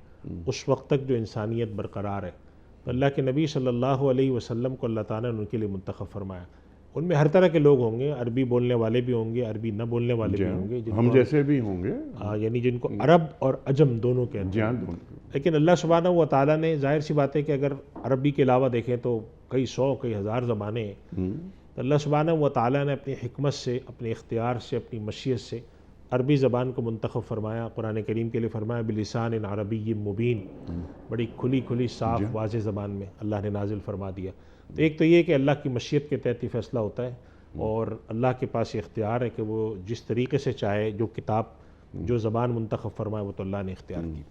اس وقت تک جو انسانیت برقرار ہے، تو اللہ کے نبی صلی اللہ علیہ وسلم کو اللہ تعالیٰ نے ان کے لیے منتخب فرمایا۔ ان میں ہر طرح کے لوگ ہوں گے، عربی بولنے والے بھی ہوں گے، عربی نہ بولنے والے بھی ہوں گے، ہم جیسے بھی ہوں گے، یعنی جن کو عرب اور عجم دونوں کہتے جی ہیں۔ ہاں، دونوں۔ لیکن اللہ سبحانہ و تعالیٰ نے، ظاہر سی بات ہے کہ اگر عربی کے علاوہ دیکھیں تو کئی سو کئی ہزار زبانیں ہیں، تو اللہ سبحانہ و تعالیٰ نے اپنی حکمت سے، اپنے اختیار سے، اپنی مشیت سے عربی زبان کو منتخب فرمایا۔ قرآن کریم کے لیے فرمایا بلسان عربی مبین، بڑی کھلی کھلی صاف واضح زبان میں اللہ نے نازل فرما دیا۔ تو ایک تو یہ کہ اللہ کی مشیت کے تحت ہی فیصلہ ہوتا ہے، اور اللہ کے پاس اختیار ہے کہ وہ جس طریقے سے چاہے، جو کتاب، جو زبان منتخب فرمائے وہ تو اللہ نے اختیار کی۔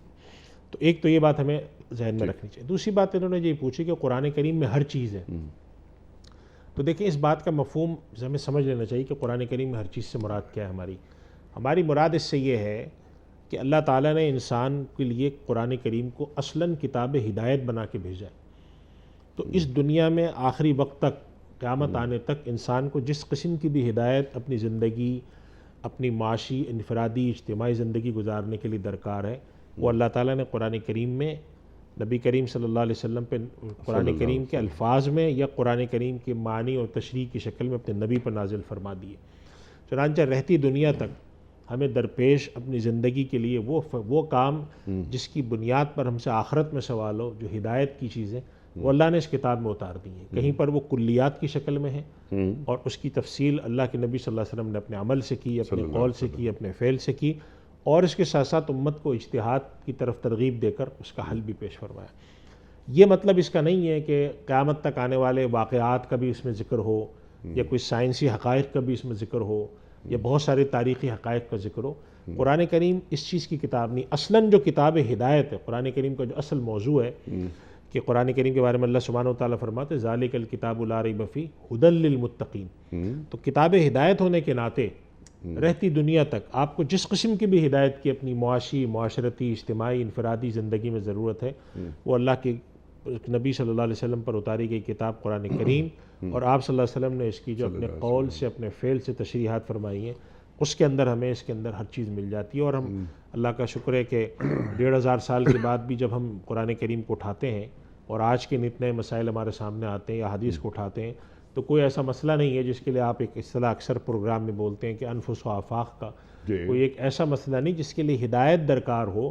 تو ایک تو یہ بات ہمیں ذہن میں رکھنی چاہیے۔ دوسری بات انہوں نے یہ پوچھی کہ قرآن کریم میں ہر چیز ہے، تو دیکھیں اس بات کا مفہوم ہمیں سمجھ لینا چاہیے کہ قرآن کریم میں ہر چیز سے مراد کیا ہے۔ ہماری مراد اس سے یہ ہے کہ اللہ تعالیٰ نے انسان کے لیے قرآن کریم کو اصلاً کتاب ہدایت بنا کے بھیجا ہے۔ تو اس دنیا میں آخری وقت تک، قیامت آنے تک، انسان کو جس قسم کی بھی ہدایت اپنی زندگی، اپنی معاشی، انفرادی، اجتماعی زندگی گزارنے کے لیے درکار ہے، وہ اللہ تعالیٰ نے قرآن کریم میں نبی کریم صلی اللہ علیہ وسلم پہ قرآن کریم کے الفاظ میں یا قرآن کریم کے معنی اور تشریح کی شکل میں اپنے نبی پر نازل فرما دیے۔ چنانچہ رہتی دنیا تک ہمیں درپیش اپنی زندگی کے لیے وہ کام جس کی بنیاد پر ہم سے آخرت میں سوال ہو، جو ہدایت کی چیزیں، وہ اللہ نے اس کتاب میں اتار دی ہیں۔ کہیں پر وہ کلیات کی شکل میں ہے، اور اس کی تفصیل اللہ کے نبی صلی اللہ علیہ وسلم نے اپنے عمل سے کی، اپنے قول سے کی، اپنے فعل سے کی، اور اس کے ساتھ ساتھ امت کو اجتہاد کی طرف ترغیب دے کر اس کا حل بھی پیش فرمایا۔ یہ مطلب اس کا نہیں ہے کہ قیامت تک آنے والے واقعات کا بھی اس میں ذکر ہو، یا کوئی سائنسی حقائق کا بھی اس میں ذکر ہو، یا بہت سارے تاریخی حقائق کا ذکر ہو۔ قرآن کریم اس چیز کی کتاب نہیں، اصلاً جو کتاب ہدایت ہے، قرآن کریم کا جو اصل موضوع ہے، کہ قرآن کریم کے بارے میں اللہ سبحانہ و تعالیٰ فرماتے ہیں ذالک الکتاب لا ریب فیہ ھدی للمتقین۔ تو کتاب ہدایت ہونے کے ناطے رہتی دنیا تک آپ کو جس قسم کی بھی ہدایت کی اپنی معاشی، معاشرتی، اجتماعی، انفرادی زندگی میں ضرورت ہے، وہ اللہ کے نبی صلی اللہ علیہ وسلم پر اتاری گئی کتاب قرآن کریم، اور آپ صلی اللہ علیہ وسلم نے اس کی جو اپنے قول سے، اپنے فعل سے تشریحات فرمائی ہیں، اس کے اندر ہمیں اس کے اندر ہر چیز مل جاتی ہے۔ اور ہم اللہ کا شکر ہے کہ 1500 سال کے بعد بھی جب ہم قرآن کریم کو اٹھاتے ہیں اور آج کے نت نئے مسائل ہمارے سامنے آتے ہیں یا حدیث کو اٹھاتے ہیں، تو کوئی ایسا مسئلہ نہیں ہے جس کے لیے آپ ایک اصطلاح اکثر پروگرام میں بولتے ہیں کہ انفس و آفاق کا، کوئی ایک ایسا مسئلہ نہیں جس کے لیے ہدایت درکار ہو،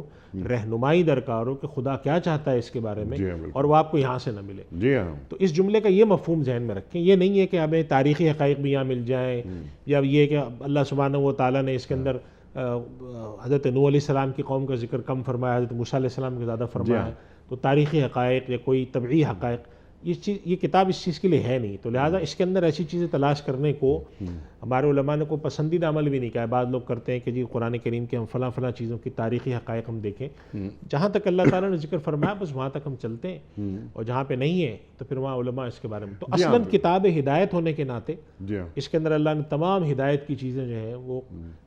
رہنمائی درکار ہو کہ خدا کیا چاہتا ہے اس کے بارے میں، اور وہ آپ کو یہاں سے نہ ملے۔ جی ہاں، تو اس جملے کا یہ مفہوم ذہن میں رکھیں، یہ نہیں ہے کہ ہمیں تاریخی حقائق بھی یہاں مل جائیں، یا یہ کہ اللہ سبحانہ و تعالیٰ نے اس کے اندر حضرت نوح علیہ السلام کی قوم کا ذکر کم فرمایا، حضرت موسیٰ علیہ السلام کا زیادہ فرمایا ہے، تو تاریخی حقائق یا کوئی طبعی حقائق، یہ کتاب اس چیز کے لیے ہے نہیں، تو لہٰذا اس کے اندر ایسی چیزیں تلاش کرنے کو ہمارے علماء نے کوئی پسندیدہ عمل بھی نہیں کیا ہے۔ بعض لوگ کرتے ہیں کہ جی قرآن کریم کے ہم فلاں فلاں چیزوں کی تاریخی حقائق ہم دیکھیں، جہاں تک اللہ تعالیٰ نے ذکر فرمایا بس وہاں تک ہم چلتے ہیں، اور جہاں پہ نہیں ہے تو پھر وہاں علماء اس کے بارے میں، تو اصلاً کتاب ہدایت ہونے کے ناطے اس کے اندر اللہ نے تمام ہدایت کی چیزیں جو ہیں وہ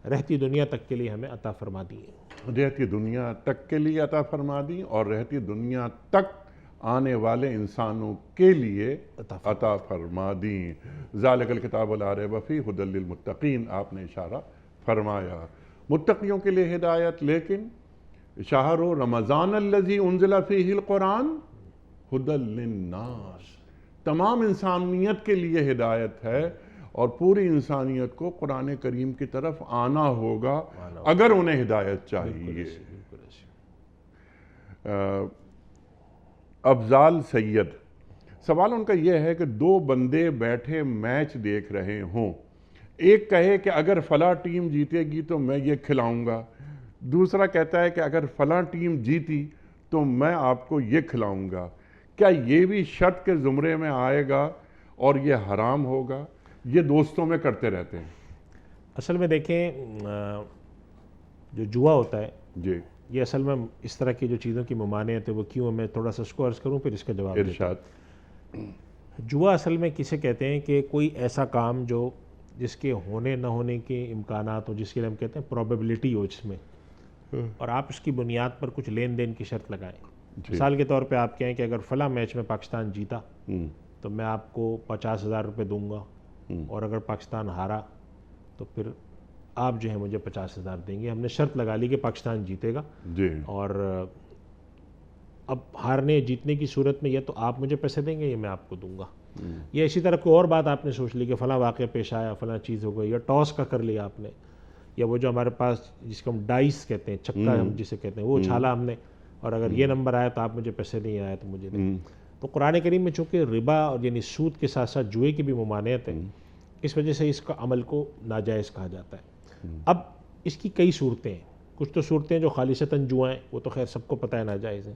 رہتی دنیا تک کے لیے ہمیں عطا فرما دی ہیں، رہتی دنیا تک کے لیے عطا فرما دی، اور رہتی دنیا تک آنے والے انسانوں کے لیے عطا فرما دی۔ ذالک الکتاب لا ریب فیہ ھدی للمتقین، آپ نے اشارہ فرمایا متقیوں کے لیے ہدایت، لیکن شہر رمضان الذی انزل فیہ القرآن ھدی للناس، تمام انسانیت کے لیے ہدایت ہے، اور پوری انسانیت کو قرآن کریم کی طرف آنا ہوگا اگر انہیں ہدایت چاہیے۔ افضال سید، سوال ان کا یہ ہے کہ دو بندے بیٹھے میچ دیکھ رہے ہوں، ایک کہے کہ اگر فلاں ٹیم جیتے گی تو میں یہ کھلاؤں گا، دوسرا کہتا ہے کہ اگر فلاں ٹیم جیتی تو میں آپ کو یہ کھلاؤں گا، کیا یہ بھی شرط کے زمرے میں آئے گا اور یہ حرام ہوگا؟ یہ دوستوں میں کرتے رہتے ہیں۔ اصل میں دیکھیں جو جوا ہوتا ہے جی یہ اصل میں اس طرح کی جو چیزوں کی ممانعت ہے وہ کیوں ہے، میں تھوڑا سا اس کو عرض کروں پھر اس کا جواب دیتا ہوں۔ ارشاد۔ جوا اصل میں کسے کہتے ہیں کہ کوئی ایسا کام جو جس کے ہونے نہ ہونے کے امکانات ہو، جس کے لیے ہم کہتے ہیں پروبیبلٹی ہو جس میں، اور آپ اس کی بنیاد پر کچھ لین دین کی شرط لگائیں۔ مثال کے طور پہ آپ کہیں کہ اگر فلاں میچ میں پاکستان جیتا تو میں آپ کو 50,000 روپے دوں گا، اور اگر پاکستان ہارا تو پھر آپ جو ہے مجھے 50,000 دیں گے۔ ہم نے شرط لگا لی کہ پاکستان جیتے گا، جی، اور اب ہارنے جیتنے کی صورت میں یا تو آپ مجھے پیسے دیں گے یا میں آپ کو دوں گا۔ یا اسی طرح کوئی اور بات آپ نے سوچ لی کہ فلاں واقعہ پیش آیا، فلاں چیز ہو گئی، یا ٹاس کا کر لیا آپ نے، یا وہ جو ہمارے پاس جس کو ہم ڈائس کہتے ہیں، چکا ہم جسے کہتے ہیں، وہ اچھالا ہم نے، اور اگر یہ نمبر آیا تو آپ مجھے پیسے نہیں آئے تو مجھے دیں۔ تو قرآن کریم میں چونکہ ربا اور یعنی سود کے ساتھ ساتھ جوئے کی بھی ممانعت ہے، اس وجہ سے اس کا عمل کو ناجائز کہا جاتا ہے۔ اب اس کی کئی صورتیں ہیں، کچھ تو صورتیں جو خالصتاً جوا ہیں وہ تو خیر سب کو پتہ ہے ناجائز ہیں،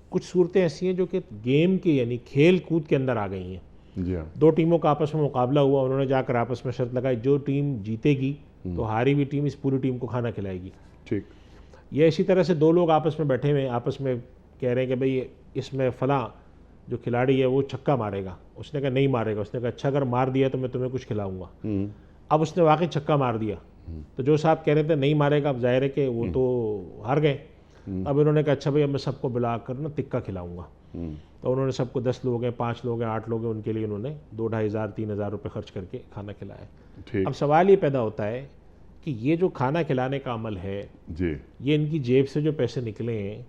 کچھ صورتیں ایسی ہیں جو کہ گیم کے یعنی کھیل کود کے اندر آ گئی ہیں۔ جی ہاں، دو ٹیموں کا آپس میں مقابلہ ہوا، انہوں نے جا کر آپس میں شرط لگائی جو ٹیم جیتے گی تو ہاری ہوئی ٹیم اس پوری ٹیم کو کھانا کھلائے گی۔ ٹھیک، یا اسی طرح سے دو لوگ آپس میں بیٹھے ہوئے ہیں، آپس میں کہہ رہے ہیں کہ بھئی اس میں فلاں جو کھلاڑی ہے وہ چھکا مارے گا، اس نے کہا نہیں مارے گا، اس نے کہا اچھا اگر مار دیا تو میں تمہیں کچھ کھلاؤں گا۔ اب اس نے واقعی چھکا مار دیا تو جو صاحب کہہ رہے تھے نہیں مارے گا، اب ظاہر ہے کہ وہ تو ہار گئے۔ اب انہوں نے کہا اچھا بھئی اب میں سب کو بلا کر نا تکہ کھلاؤں گا، تو انہوں نے سب کو 10 لوگ ہیں، 5 لوگ ہیں، 8 لوگ ہیں، ان کے لیے انہوں نے 2,500 3,000 روپے خرچ کر کے کھانا کھلایا۔ ٹھیک، اب سوال یہ پیدا ہوتا ہے کہ یہ جو کھانا کھلانے کا عمل ہے جی، یہ ان کی جیب سے جو پیسے نکلے ہیں،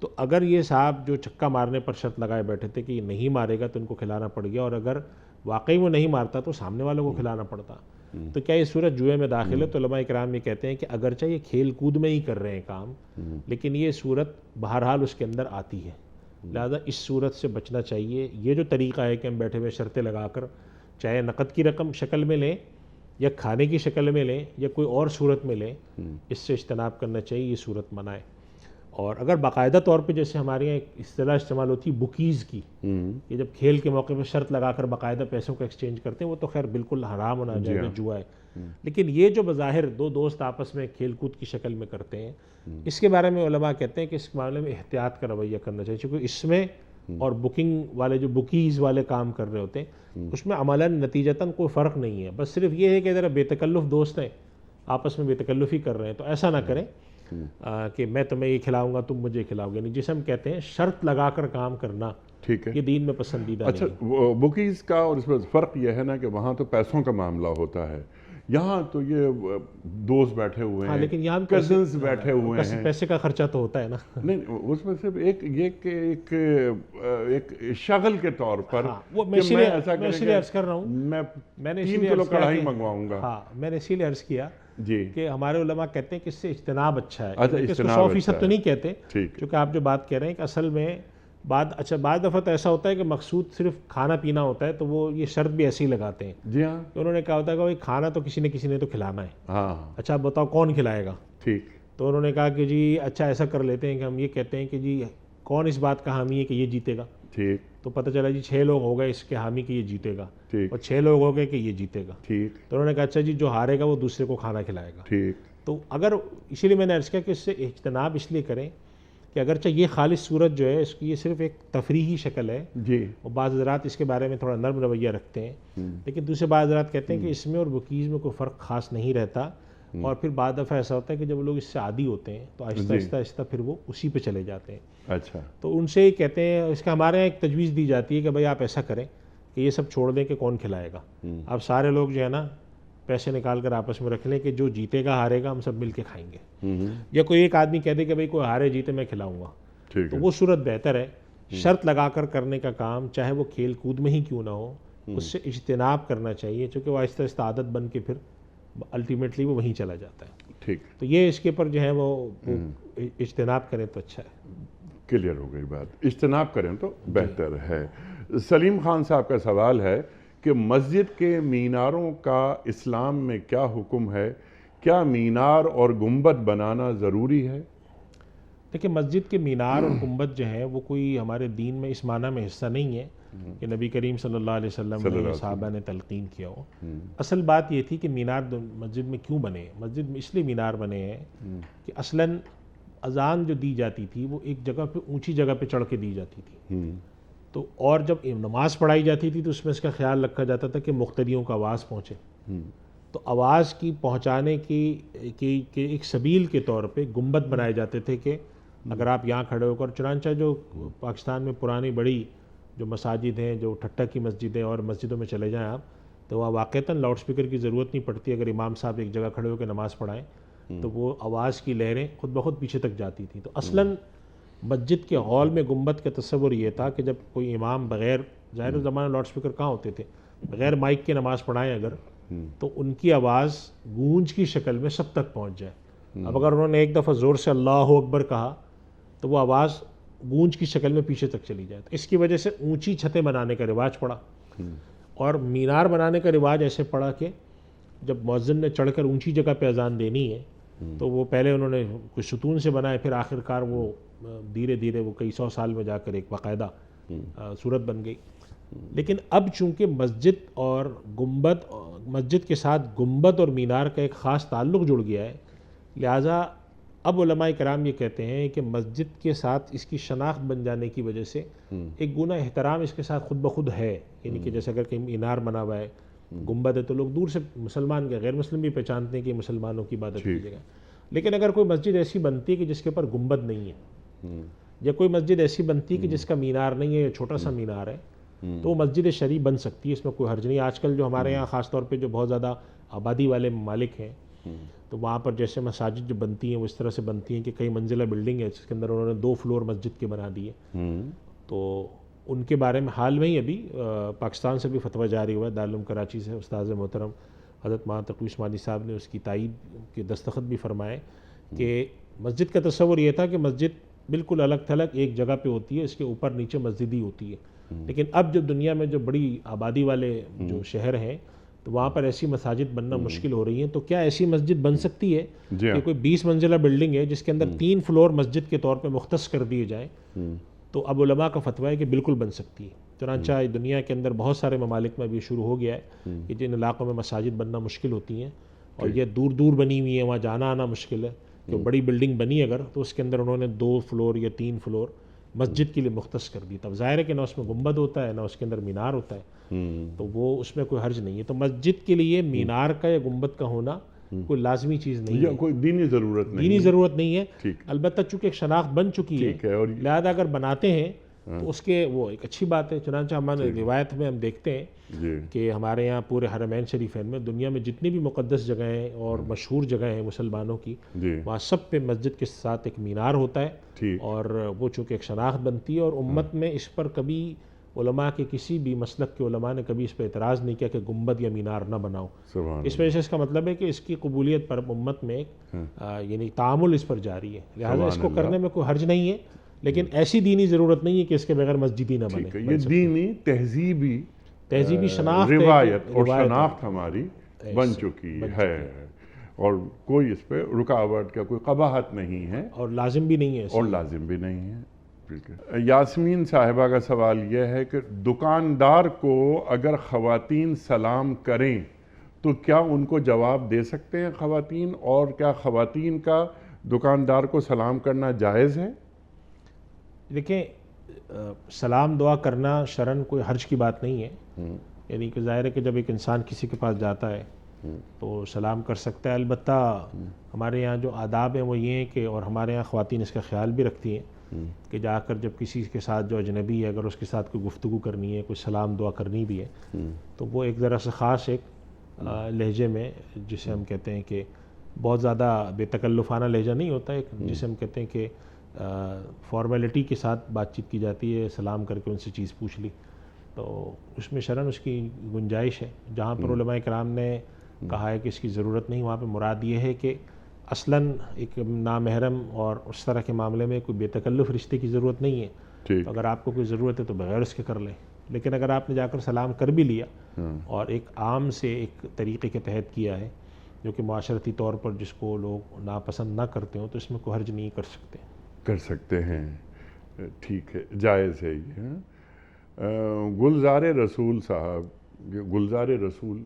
تو اگر یہ صاحب جو چھکا مارنے پر شرط لگائے بیٹھے تھے کہ یہ نہیں مارے گا تو ان کو کھلانا پڑ گیا، اور اگر واقعی وہ نہیں مارتا تو سامنے والوں کو کھلانا پڑتا، تو کیا یہ صورت جوئے میں داخل ہے؟ تو علماء کرام یہ کہتے ہیں کہ اگرچہ یہ کھیل کود میں ہی کر رہے ہیں کام، لیکن یہ صورت بہرحال اس کے اندر آتی ہے، لہذا اس صورت سے بچنا چاہیے۔ یہ جو طریقہ ہے کہ ہم بیٹھے ہوئے شرطیں لگا کر چاہے نقد کی رقم شکل میں لیں یا کھانے کی شکل میں لیں یا کوئی اور صورت میں لیں، اس سے اجتناب کرنا چاہیے، یہ صورت منع ہے۔ اور اگر باقاعدہ طور پہ جیسے ہمارے یہاں ایک اصطلاح استعمال ہوتی ہے بکیز کی، کہ جب کھیل کے موقع پہ شرط لگا کر باقاعدہ پیسوں کا ایکسچینج کرتے ہیں، وہ تو خیر بالکل حرام ہونا چاہیے، جوا ہے۔ لیکن یہ جو بظاہر دو دوست آپس میں کھیل کود کی شکل میں کرتے ہیں، اس کے بارے میں علماء کہتے ہیں کہ اس معاملے میں احتیاط کا رویہ کرنا چاہیے، کیونکہ اس میں اور بکنگ والے جو بکیز والے کام کر رہے ہوتے ہیں اس میں عملاً نتیجتاً کوئی فرق نہیں ہے، بس صرف یہ ہے کہ ذرا بے تکلف دوست ہیں، آپس میں بے تکلفی کر رہے ہیں، تو ایسا نہ کریں کہ میں تمہیں یہ کھلاؤں گا تم مجھے کھلاؤ گے، نہیں، جسے ہم کہتے ہیں شرط لگا کر کام کرنا، ٹھیک ہے۔ یہ دین میں پسندیدہ اچھا، نہیں ہے۔ بکیز کا اور اس میں فرق یہ ہے نا کہ وہاں تو پیسوں کا معاملہ ہوتا ہے، یہاں تو یہ دوست بیٹھے ہوئے ہاں، ہیں، لیکن یہاں کزنز بیٹھے ہوئے ہیں، پیسے کا خرچہ تو ہوتا ہے نا۔ نہیں، اس میں صرف ایک شغل کے طور پر وہ کہ میں اسی لیے ایسا عرض کر رہا ہوں، میں نے اسی 3 لیے کلو عرض کیا کڑھائی کہ منگواؤں گا۔ ہاں، میں نے اسی لیے عرض کیا جی، کہ ہمارے علماء کہتے ہیں کہ اس سے اجتناب اچھا ہے، اچھا، اس کو اجتناب 100% تو نہیں کہتے، ٹھیک، کیونکہ آپ جو بات کہہ رہے ہیں کہ اصل میں بعض دفعہ تو ایسا ہوتا ہے کہ مقصود صرف کھانا پینا ہوتا ہے، تو وہ یہ شرط بھی ایسے ہی لگاتے ہیں، جی ہاں، کہ انہوں نے کہا ہوتا ہے کہ بھائی کھانا تو کسی نے تو کھلانا ہے، ہاں، اچھا بتاؤ کون کھلائے گا؟ ٹھیک، تو انہوں نے کہا کہ جی اچھا ایسا کر لیتے ہیں کہ ہم یہ کہتے ہیں کہ جی کون اس بات کا حامی ہے کہ یہ جیتے گا؟ ٹھیک، تو پتہ چلا جی 6 لوگ ہو گئے اس کے حامی کہ یہ جیتے گا، ٹھیک اور 6 لوگ ہو گئے کہ یہ جیتے گا. ٹھیک تو انہوں نے کہا اچھا جی جو ہارے گا وہ دوسرے کو کھانا کھلائے گا. ٹھیک تو اگر اسی لیے میں نے عرض کیا کہ اس سے اجتناب اس لیے کریں کہ اگرچہ یہ خالص صورت جو ہے اس کی یہ صرف ایک تفریحی شکل ہے، جی اور بعض حضرات اس کے بارے میں تھوڑا نرم رویہ رکھتے ہیں، لیکن دوسرے بعض حضرات کہتے ہیں کہ اس میں اور وکیز میں کوئی فرق خاص نہیں رہتا، اور پھر بعض دفعہ ایسا ہوتا ہے کہ جب لوگ اس سے عادی ہوتے ہیں تو آہستہ آہستہ آہستہ پھر وہ اسی پہ چلے جاتے ہیں. اچھا تو ان سے ہی کہتے ہیں، اس کا ہمارے یہاں ایک تجویز دی جاتی ہے کہ بھائی آپ ایسا کریں کہ یہ سب چھوڑ دیں کہ کون کھلائے گا. اب سارے لوگ جو ہے نا پیسے نکال کر آپس میں رکھ لیں کہ جو جیتے گا ہارے گا ہم سب مل کے کھائیں گے، یا کوئی ایک آدمی کہہ دے کہ بھائی کوئی ہارے جیتے میں کھلاؤں گا. ٹھیک تو ہے وہ صورت بہتر ہے. شرط لگا کر کرنے کا کام چاہے وہ کھیل کود میں ہی کیوں نہ ہو اس سے اجتناب کرنا چاہیے، چونکہ وہ آہستہ آہستہ عادت بن کے پھر الٹیمیٹلی وہ وہیں چلا جاتا ہے. ٹھیک تو یہ اس کے پر جو ہے وہ اجتناب کریں تو اچھا ہے. کلیئر ہو گئی بات. اجتناب کریں تو بہتر ہے. سلیم خان صاحب کا سوال ہے کہ مسجد کے میناروں کا اسلام میں کیا حکم ہے؟ کیا مینار اور گنبد بنانا ضروری ہے؟ دیکھیں مسجد کے مینار اور گنبد جو ہیں وہ کوئی ہمارے دین میں اس معنی میں حصہ نہیں ہے کہ نبی کریم صلی اللہ علیہ وسلم نے صحابہ نے تلقین کیا ہو. اصل بات یہ تھی کہ مینار مسجد میں کیوں بنے. مسجد میں اس لیے مینار بنے ہیں کہ اصلاً اذان جو دی جاتی تھی وہ ایک جگہ پہ اونچی جگہ پہ چڑھ کے دی جاتی تھی، تو اور جب نماز پڑھائی جاتی تھی تو اس میں اس کا خیال رکھا جاتا تھا کہ مقتدیوں کا آواز پہنچے. تو آواز کی پہنچانے کی ایک سبیل کے طور پہ گنبد بنائے جاتے تھے کہ اگر آپ یہاں کھڑے ہو کر، چنانچہ جو پاکستان میں پرانی بڑی جو مساجد ہیں، جو ٹھٹا کی مسجدیں اور مسجدوں میں چلے جائیں آپ تو وہاں واقعتاً لاؤڈ سپیکر کی ضرورت نہیں پڑتی. اگر امام صاحب ایک جگہ کھڑے ہو کے نماز پڑھائیں تو وہ آواز کی لہریں خود بخود پیچھے تک جاتی تھیں. تو اصلاً مسجد کے ہال میں گنبد کا تصور یہ تھا کہ جب کوئی امام بغیر، ظاہر زمانہ لاؤڈ سپیکر کہاں ہوتے تھے، بغیر مائک کے نماز پڑھائیں اگر تو ان کی آواز گونج کی شکل میں سب تک پہنچ جائے. اب اگر انہوں نے ایک دفعہ زور سے اللہ اکبر کہا تو وہ آواز گونج کی شکل میں پیچھے تک چلی جائے. تو اس کی وجہ سے اونچی چھتیں بنانے کا رواج پڑا، اور مینار بنانے کا رواج ایسے پڑا کہ جب مؤذن نے چڑھ کر اونچی جگہ پہ اذان دینی ہے تو وہ پہلے انہوں نے کچھ ستون سے بنائے، پھر آخر کار وہ دھیرے دھیرے وہ کئی 100 سال میں جا کر ایک باقاعدہ صورت بن گئی. لیکن اب چونکہ مسجد کے ساتھ گنبد اور مینار کا ایک خاص تعلق جڑ گیا ہے، لہٰذا اب علماء کرام یہ کہتے ہیں کہ مسجد کے ساتھ اس کی شناخت بن جانے کی وجہ سے ایک گناہ احترام اس کے ساتھ خود بخود ہے. یعنی کہ جیسے اگر کہیں مینار بنا ہوا ہے، گنبد ہے، تو لوگ دور سے مسلمان کے غیر مسلم بھی پہچانتے ہیں کہ مسلمانوں کی عبادت کی جگہ. لیکن اگر کوئی مسجد ایسی بنتی ہے کہ جس کے اوپر گنبد نہیں ہے، یا کوئی مسجد ایسی بنتی ہے کہ جس کا مینار نہیں ہے یا چھوٹا سا مینار ہے، تو وہ مسجد شرعی بن سکتی ہے، اس میں کوئی حرج نہیں. آج کل جو ہمارے یہاں خاص طور پہ جو بہت زیادہ آبادی والے ممالک ہیں تو وہاں پر جیسے مساجد جو بنتی ہیں وہ اس طرح سے بنتی ہیں کہ کئی منزلہ بلڈنگ ہے جس کے اندر انہوں نے 2 فلور مسجد کے بنا دیے. تو ان کے بارے میں حال میں ہی ابھی پاکستان سے بھی فتویٰ جاری ہوا ہے، دارالعلوم کراچی سے استاذ محترم حضرت مولانا تقی عثمانی صاحب نے اس کی تائید کے دستخط بھی فرمائے کہ مسجد کا تصور یہ تھا کہ مسجد بالکل الگ تھلگ ایک جگہ پہ ہوتی ہے، اس کے اوپر نیچے مسجد ہی ہوتی ہے. لیکن اب جو دنیا میں جو بڑی آبادی والے جو شہر ہیں تو وہاں پر ایسی مساجد بننا مشکل ہو رہی ہیں. تو کیا ایسی مسجد بن سکتی ہے کہ کوئی 20 منزلہ بلڈنگ ہے جس کے اندر 3 فلور مسجد کے طور پہ مختص کر دیے جائیں؟ تو اب علماء کا فتویٰ ہے کہ بالکل بن سکتی ہے. چنانچہ دنیا کے اندر بہت سارے ممالک میں بھی شروع ہو گیا ہے کہ جن علاقوں میں مساجد بننا مشکل ہوتی ہیں اور یہ دور دور بنی ہوئی ہیں، وہاں جانا آنا مشکل ہے، کہ بڑی بلڈنگ بنی اگر تو اس کے اندر انہوں نے 2 فلور یا 3 فلور مسجد کے لیے مختص کر دی. تب ظاہر ہے کہ نہ اس میں گنبد ہوتا ہے نہ اس کے اندر مینار ہوتا ہے، تو وہ اس میں کوئی حرج نہیں ہے. تو مسجد کے لیے مینار کا یا گنبد کا ہونا کوئی لازمی چیز نہیں ہے، کوئی دینی ضرورت نہیں، دینی ضرورت نہیں ہے. البتہ چونکہ ایک شناخت بن چکی ہے اور لہذا اگر بناتے ہیں تو اس کے وہ ایک اچھی بات ہے. چنانچہ ہمارے روایت میں ہم دیکھتے ہیں کہ ہمارے یہاں پورے حرمین شریفین میں دنیا میں جتنی بھی مقدس جگہیں اور مشہور جگہیں ہیں مسلمانوں کی، وہاں سب پہ مسجد کے ساتھ ایک مینار ہوتا ہے، اور وہ چونکہ ایک شناخت بنتی ہے. اور امت میں اس پر کبھی علماء کے کسی بھی مسلک کے علماء نے کبھی اس پہ اعتراض نہیں کیا کہ گنبد یا مینار نہ بناؤ. اس وجہ سے اس کا مطلب ہے کہ اس کی قبولیت پر امت میں یعنی تعامل اس پر جاری ہے، لہٰذا اس کو کرنے میں کوئی حرج نہیں ہے. لیکن ایسی دینی ضرورت نہیں ہے کہ اس کے بغیر مسجد ہی نہ بنے. یہ دینی تہذیبی شناخت روایت اور شناخت ہماری بن چکی ہے، اور کوئی اس پہ رکاوٹ کا کوئی قباحت نہیں ہے، اور لازم بھی نہیں ہے. ٹھیک ہے. یاسمین صاحبہ کا سوال یہ ہے کہ دکاندار کو اگر خواتین سلام کریں تو کیا ان کو جواب دے سکتے ہیں خواتین، اور کیا خواتین کا دکاندار کو سلام کرنا جائز ہے؟ دیکھیں سلام دعا کرنا شرعاً کوئی حرج کی بات نہیں ہے، یعنی کہ ظاہر ہے کہ جب ایک انسان کسی کے پاس جاتا ہے تو سلام کر سکتا ہے. البتہ ہمارے یہاں جو آداب ہیں وہ یہ ہیں کہ، اور ہمارے یہاں خواتین اس کا خیال بھی رکھتی ہیں کہ جا کر جب کسی کے ساتھ جو اجنبی ہے اگر اس کے ساتھ کوئی گفتگو کرنی ہے، کوئی سلام دعا کرنی بھی ہے تو وہ ایک ذرا سے خاص ایک لہجے میں، جسے ہم کہتے ہیں کہ بہت زیادہ بے تکلفانہ لہجہ نہیں ہوتا، ایک جسے ہم کہتے ہیں کہ فارمیلٹی کے ساتھ بات چیت کی جاتی ہے، سلام کر کے ان سے چیز پوچھ لی، تو اس میں شرعاً اس کی گنجائش ہے. جہاں پر علماء کرام نے کہا ہے کہ اس کی ضرورت نہیں، وہاں پہ مراد یہ ہے کہ اصلاً ایک نامحرم اور اس طرح کے معاملے میں کوئی بے تکلف رشتے کی ضرورت نہیں ہے. تو اگر آپ کو کوئی ضرورت ہے تو بغیر اس کے کر لیں، لیکن اگر آپ نے جا کر سلام کر بھی لیا اور ایک عام سے ایک طریقے کے تحت کیا ہے جو کہ معاشرتی طور پر جس کو لوگ ناپسند نہ کرتے ہوں تو اس میں کوئی حرج نہیں کر سکتے ہیں. ٹھیک ہے، جائز ہے یہ. گلزار رسول صاحب، گلزار رسول،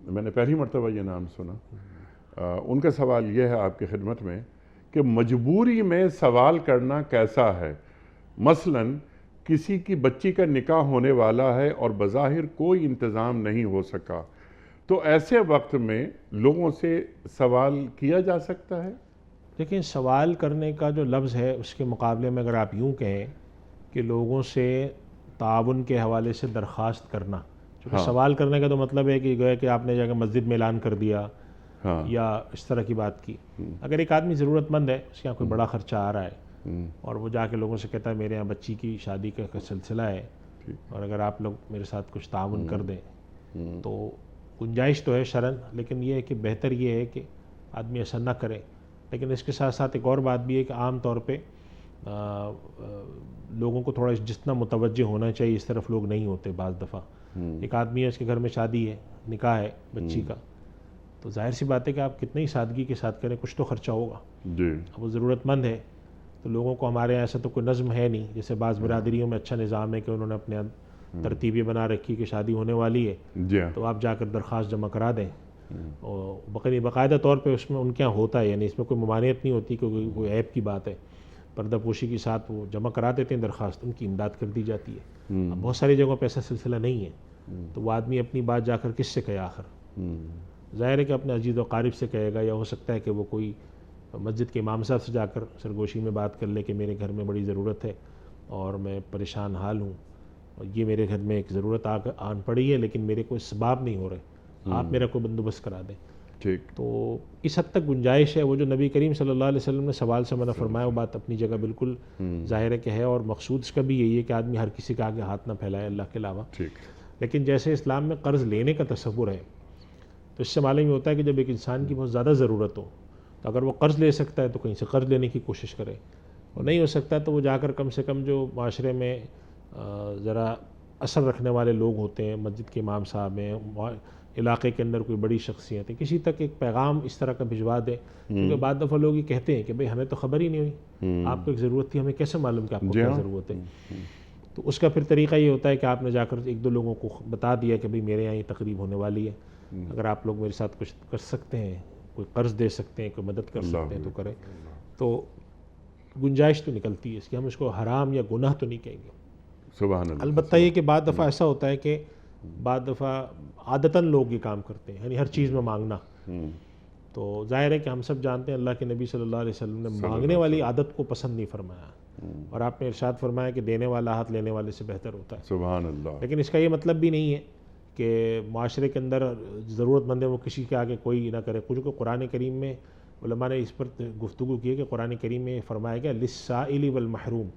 میں نے پہلی مرتبہ یہ نام سنا. ان کا سوال یہ ہے آپ کی خدمت میں کہ مجبوری میں سوال کرنا کیسا ہے؟ مثلاً کسی کی بچی کا نکاح ہونے والا ہے اور بظاہر کوئی انتظام نہیں ہو سکا، تو ایسے وقت میں لوگوں سے سوال کیا جا سکتا ہے؟ لیکن سوال کرنے کا جو لفظ ہے اس کے مقابلے میں اگر آپ یوں کہیں کہ لوگوں سے تعاون کے حوالے سے درخواست کرنا، چونکہ سوال کرنے کا تو مطلب ہے کہ گویا کہ آپ نے جا کے مسجد میں اعلان کر دیا یا اس طرح کی بات کی. اگر ایک آدمی ضرورت مند ہے، اس کے یہاں کوئی بڑا خرچہ آ رہا ہے اور وہ جا کے لوگوں سے کہتا ہے میرے یہاں بچی کی شادی کا سلسلہ ہے اور اگر آپ لوگ میرے ساتھ کچھ تعاون کر دیں تو گنجائش تو ہے شرعاً، لیکن یہ ہے کہ بہتر یہ ہے کہ آدمی ایسا نہ کرے. لیکن اس کے ساتھ ساتھ ایک اور بات بھی ہے کہ عام طور پہ لوگوں کو تھوڑا جتنا متوجہ ہونا چاہیے اس طرف لوگ نہیں ہوتے. بعض دفعہ ایک آدمی ہے، اس کے گھر میں شادی ہے، نکاح ہے بچی کا، تو ظاہر سی بات ہے کہ آپ کتنی سادگی کے ساتھ کریں، کچھ تو خرچہ ہوگا. اب وہ ضرورت مند ہے تو لوگوں کو، ہمارے یہاں ایسا تو کوئی نظم ہے نہیں، جیسے بعض برادریوں میں اچھا نظام ہے کہ انہوں نے اپنے ترتیبیں بنا رکھی کہ شادی ہونے والی ہے تو آپ جا کر درخواست جمع کرا دیں، اور باقاعدہ طور پہ اس میں ان کے یہاں ہوتا ہے، یعنی اس میں کوئی ممانعت نہیں ہوتی کہ کوئی عیب کی بات ہے، پردہ پوشی کے ساتھ وہ جمع کرا دیتے ہیں درخواست، ان کی امداد کر دی جاتی ہے. اب بہت ساری جگہوں پہ ایسا سلسلہ نہیں ہے تو وہ آدمی اپنی بات جا کر کس سے کہے؟ آخر ظاہر ہے کہ اپنے عزیز و قارب سے کہے گا، یا ہو سکتا ہے کہ وہ کوئی مسجد کے امام صاحب سے جا کر سرگوشی میں بات کر لے کہ میرے گھر میں بڑی ضرورت ہے اور میں پریشان حال ہوں اور یہ میرے گھر میں ایک ضرورت آن پڑی ہے لیکن میرے کوئی اسباب نہیں ہو رہے، آپ میرا کوئی بندوبست کرا دیں. تو اس حد تک گنجائش ہے. وہ جو نبی کریم صلی اللہ علیہ وسلم نے سوال سے منع فرمایا وہ بات اپنی جگہ بالکل ظاہر ہے کہ ہے، اور مقصود اس کا بھی یہی ہے کہ آدمی ہر کسی کے آگے ہاتھ نہ پھیلائے اللہ کے علاوہ. لیکن جیسے اسلام میں قرض لینے کا تصور ہے تو اس سے معلوم یہ ہوتا ہے کہ جب ایک انسان کی بہت زیادہ ضرورت ہو تو اگر وہ قرض لے سکتا ہے تو کہیں سے قرض لینے کی کوشش کرے، اور نہیں ہو سکتا تو وہ جا کر کم سے کم جو معاشرے میں ذرا اثر رکھنے والے لوگ ہوتے ہیں، مسجد کے امام صاحب ہیں، علاقے کے اندر کوئی بڑی شخصیت ہے، کسی تک ایک پیغام اس طرح کا بھجوا دے. کیونکہ بعض دفعہ لوگ یہ کہتے ہیں کہ بھئی ہمیں تو خبر ہی نہیں ہوئی، آپ کو ایک ضرورت تھی، ہمیں کیسے معلوم کہ آپ کو کیا ضرورت ہے؟ تو اس کا پھر طریقہ یہ ہوتا ہے کہ آپ نے جا کر ایک دو لوگوں کو بتا دیا کہ بھئی میرے یہاں یہ تقریب ہونے والی ہے، اگر آپ لوگ میرے ساتھ کچھ کر سکتے ہیں، کوئی قرض دے سکتے ہیں، کوئی مدد کر سکتے ہیں تو کریں. تو گنجائش تو نکلتی ہے اس کی، ہم اس کو حرام یا گناہ تو نہیں کہیں گے. سبحان اللہ. البتہ یہ کہ بعض دفعہ ایسا ہوتا ہے کہ بعض دفعہ عادتاً لوگ یہ کام کرتے ہیں، یعنی ہر چیز میں مانگنا. تو ظاہر ہے کہ ہم سب جانتے ہیں اللہ کے نبی صلی اللہ علیہ وسلم نے مانگنے والی عادت کو پسند نہیں فرمایا، اور آپ نے ارشاد فرمایا کہ دینے والا ہاتھ لینے والے سے بہتر ہوتا ہے. سبحان اللہ. لیکن اس کا یہ مطلب بھی نہیں ہے کہ معاشرے کے اندر ضرورت مند ہے وہ کسی کے آگے کوئی نہ کرے. کچھ کو قرآن کریم میں علماء نے اس پر گفتگو کی ہے کہ قرآن کریم میں فرمایا گیا للسائل والمحروم،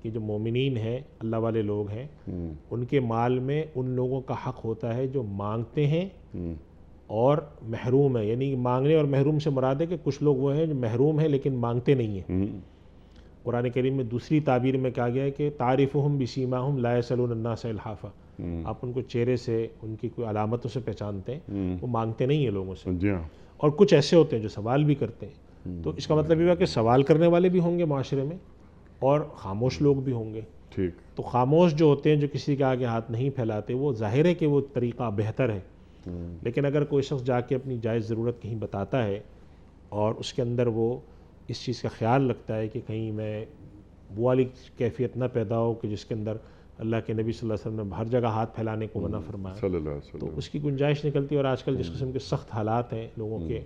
کہ جو مومنین ہیں، اللہ والے لوگ ہیں، ان کے مال میں ان لوگوں کا حق ہوتا ہے جو مانگتے ہیں اور محروم ہیں. یعنی مانگنے اور محروم سے مراد ہے کہ کچھ لوگ وہ ہیں جو محروم ہیں لیکن مانگتے نہیں ہیں. قرآن کریم میں دوسری تعبیر میں کہا گیا ہے کہ تعریفہم بسیماہم لا یسألون الناس الحافا، آپ ان کو چہرے سے، ان کی کوئی علامتوں سے پہچانتے ہیں، وہ مانگتے نہیں ہیں لوگوں سے. اور کچھ ایسے ہوتے ہیں جو سوال بھی کرتے ہیں. تو اس کا مطلب یہ ہے کہ سوال کرنے والے بھی ہوں گے معاشرے میں اور خاموش لوگ بھی ہوں گے. ٹھیک. تو خاموش جو ہوتے ہیں، جو کسی کے آگے ہاتھ نہیں پھیلاتے، وہ ظاہر ہے کہ وہ طریقہ بہتر ہے. لیکن اگر کوئی شخص جا کے اپنی جائز ضرورت کہیں بتاتا ہے اور اس کے اندر وہ اس چیز کا خیال رکھتا ہے کہ کہیں میں وہ والی کیفیت نہ پیدا ہو کہ جس کے اندر اللہ کے نبی صلی اللہ علیہ وسلم نے ہر جگہ ہاتھ پھیلانے کو منع فرمایا، صلی اللہ علیہ تو وسلم. اس کی گنجائش نکلتی ہے. اور آج کل جس قسم کے سخت حالات ہیں لوگوں کے،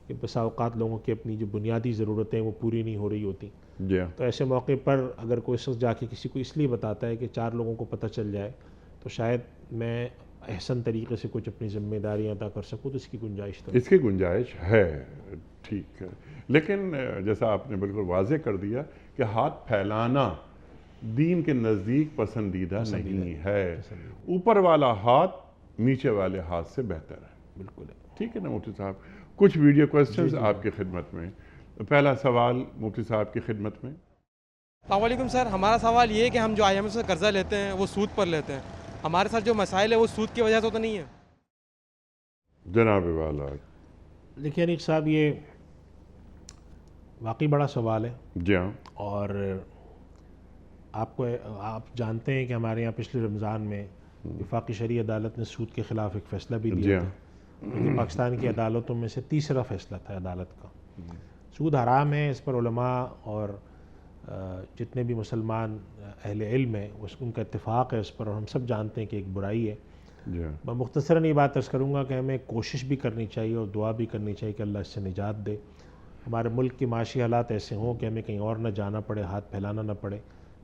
کہ بسا اوقات لوگوں کی اپنی جو بنیادی ضرورتیں وہ پوری نہیں ہو رہی ہوتی، جی ہاں. تو ایسے موقع پر اگر کوئی شخص جا کے کسی کو اس لیے بتاتا ہے کہ 4 لوگوں کو پتہ چل جائے تو شاید میں احسن طریقے سے کچھ اپنی ذمہ داریاں ادا کر سکوں، تو اس کی گنجائش تو اس کی گنجائش ہے. ٹھیک ہے. لیکن جیسا آپ نے بالکل واضح کر دیا کہ ہاتھ پھیلانا دین کے نزدیک پسندیدہ نہیں ہے. اوپر والا ہاتھ نیچے والے ہاتھ سے بہتر ہے. بالکل ہے. ٹھیک ہے نا مفتی صاحب. کچھ ویڈیو کوسچنز آپ کی خدمت میں. پہلا سوال مفتی صاحب کی خدمت میں. السلام علیکم سر. ہمارا سوال یہ ہے کہ ہم جو IMF سے قرضہ لیتے ہیں وہ سود پر لیتے ہیں. ہمارے ساتھ جو مسائل ہے وہ سود کی وجہ سے تو نہیں ہے؟ جناب والا. دیکھیے انیق صاحب، یہ واقعی بڑا سوال ہے. جی ہاں. اور آپ جانتے ہیں کہ ہمارے یہاں پچھلے رمضان میں وفاقی شرعی عدالت نے سود کے خلاف ایک فیصلہ بھی جی دیا ہاں. تھا، جو کہ پاکستان کی عدالتوں میں سے تیسرا فیصلہ تھا عدالت کا. سود حرام ہے، اس پر علماء اور جتنے بھی مسلمان اہل علم ہیں ان کا اتفاق ہے اس پر، اور ہم سب جانتے ہیں کہ ایک برائی ہے. جی ہاں. میں مختصراً یہ بات عرض کروں گا کہ ہمیں کوشش بھی کرنی چاہیے اور دعا بھی کرنی چاہیے کہ اللہ اس سے نجات دے. ہمارے ملک کے معاشی حالات ایسے ہوں کہ ہمیں کہیں اور نہ جانا پڑے، ہاتھ پھیلانا نہ پڑے.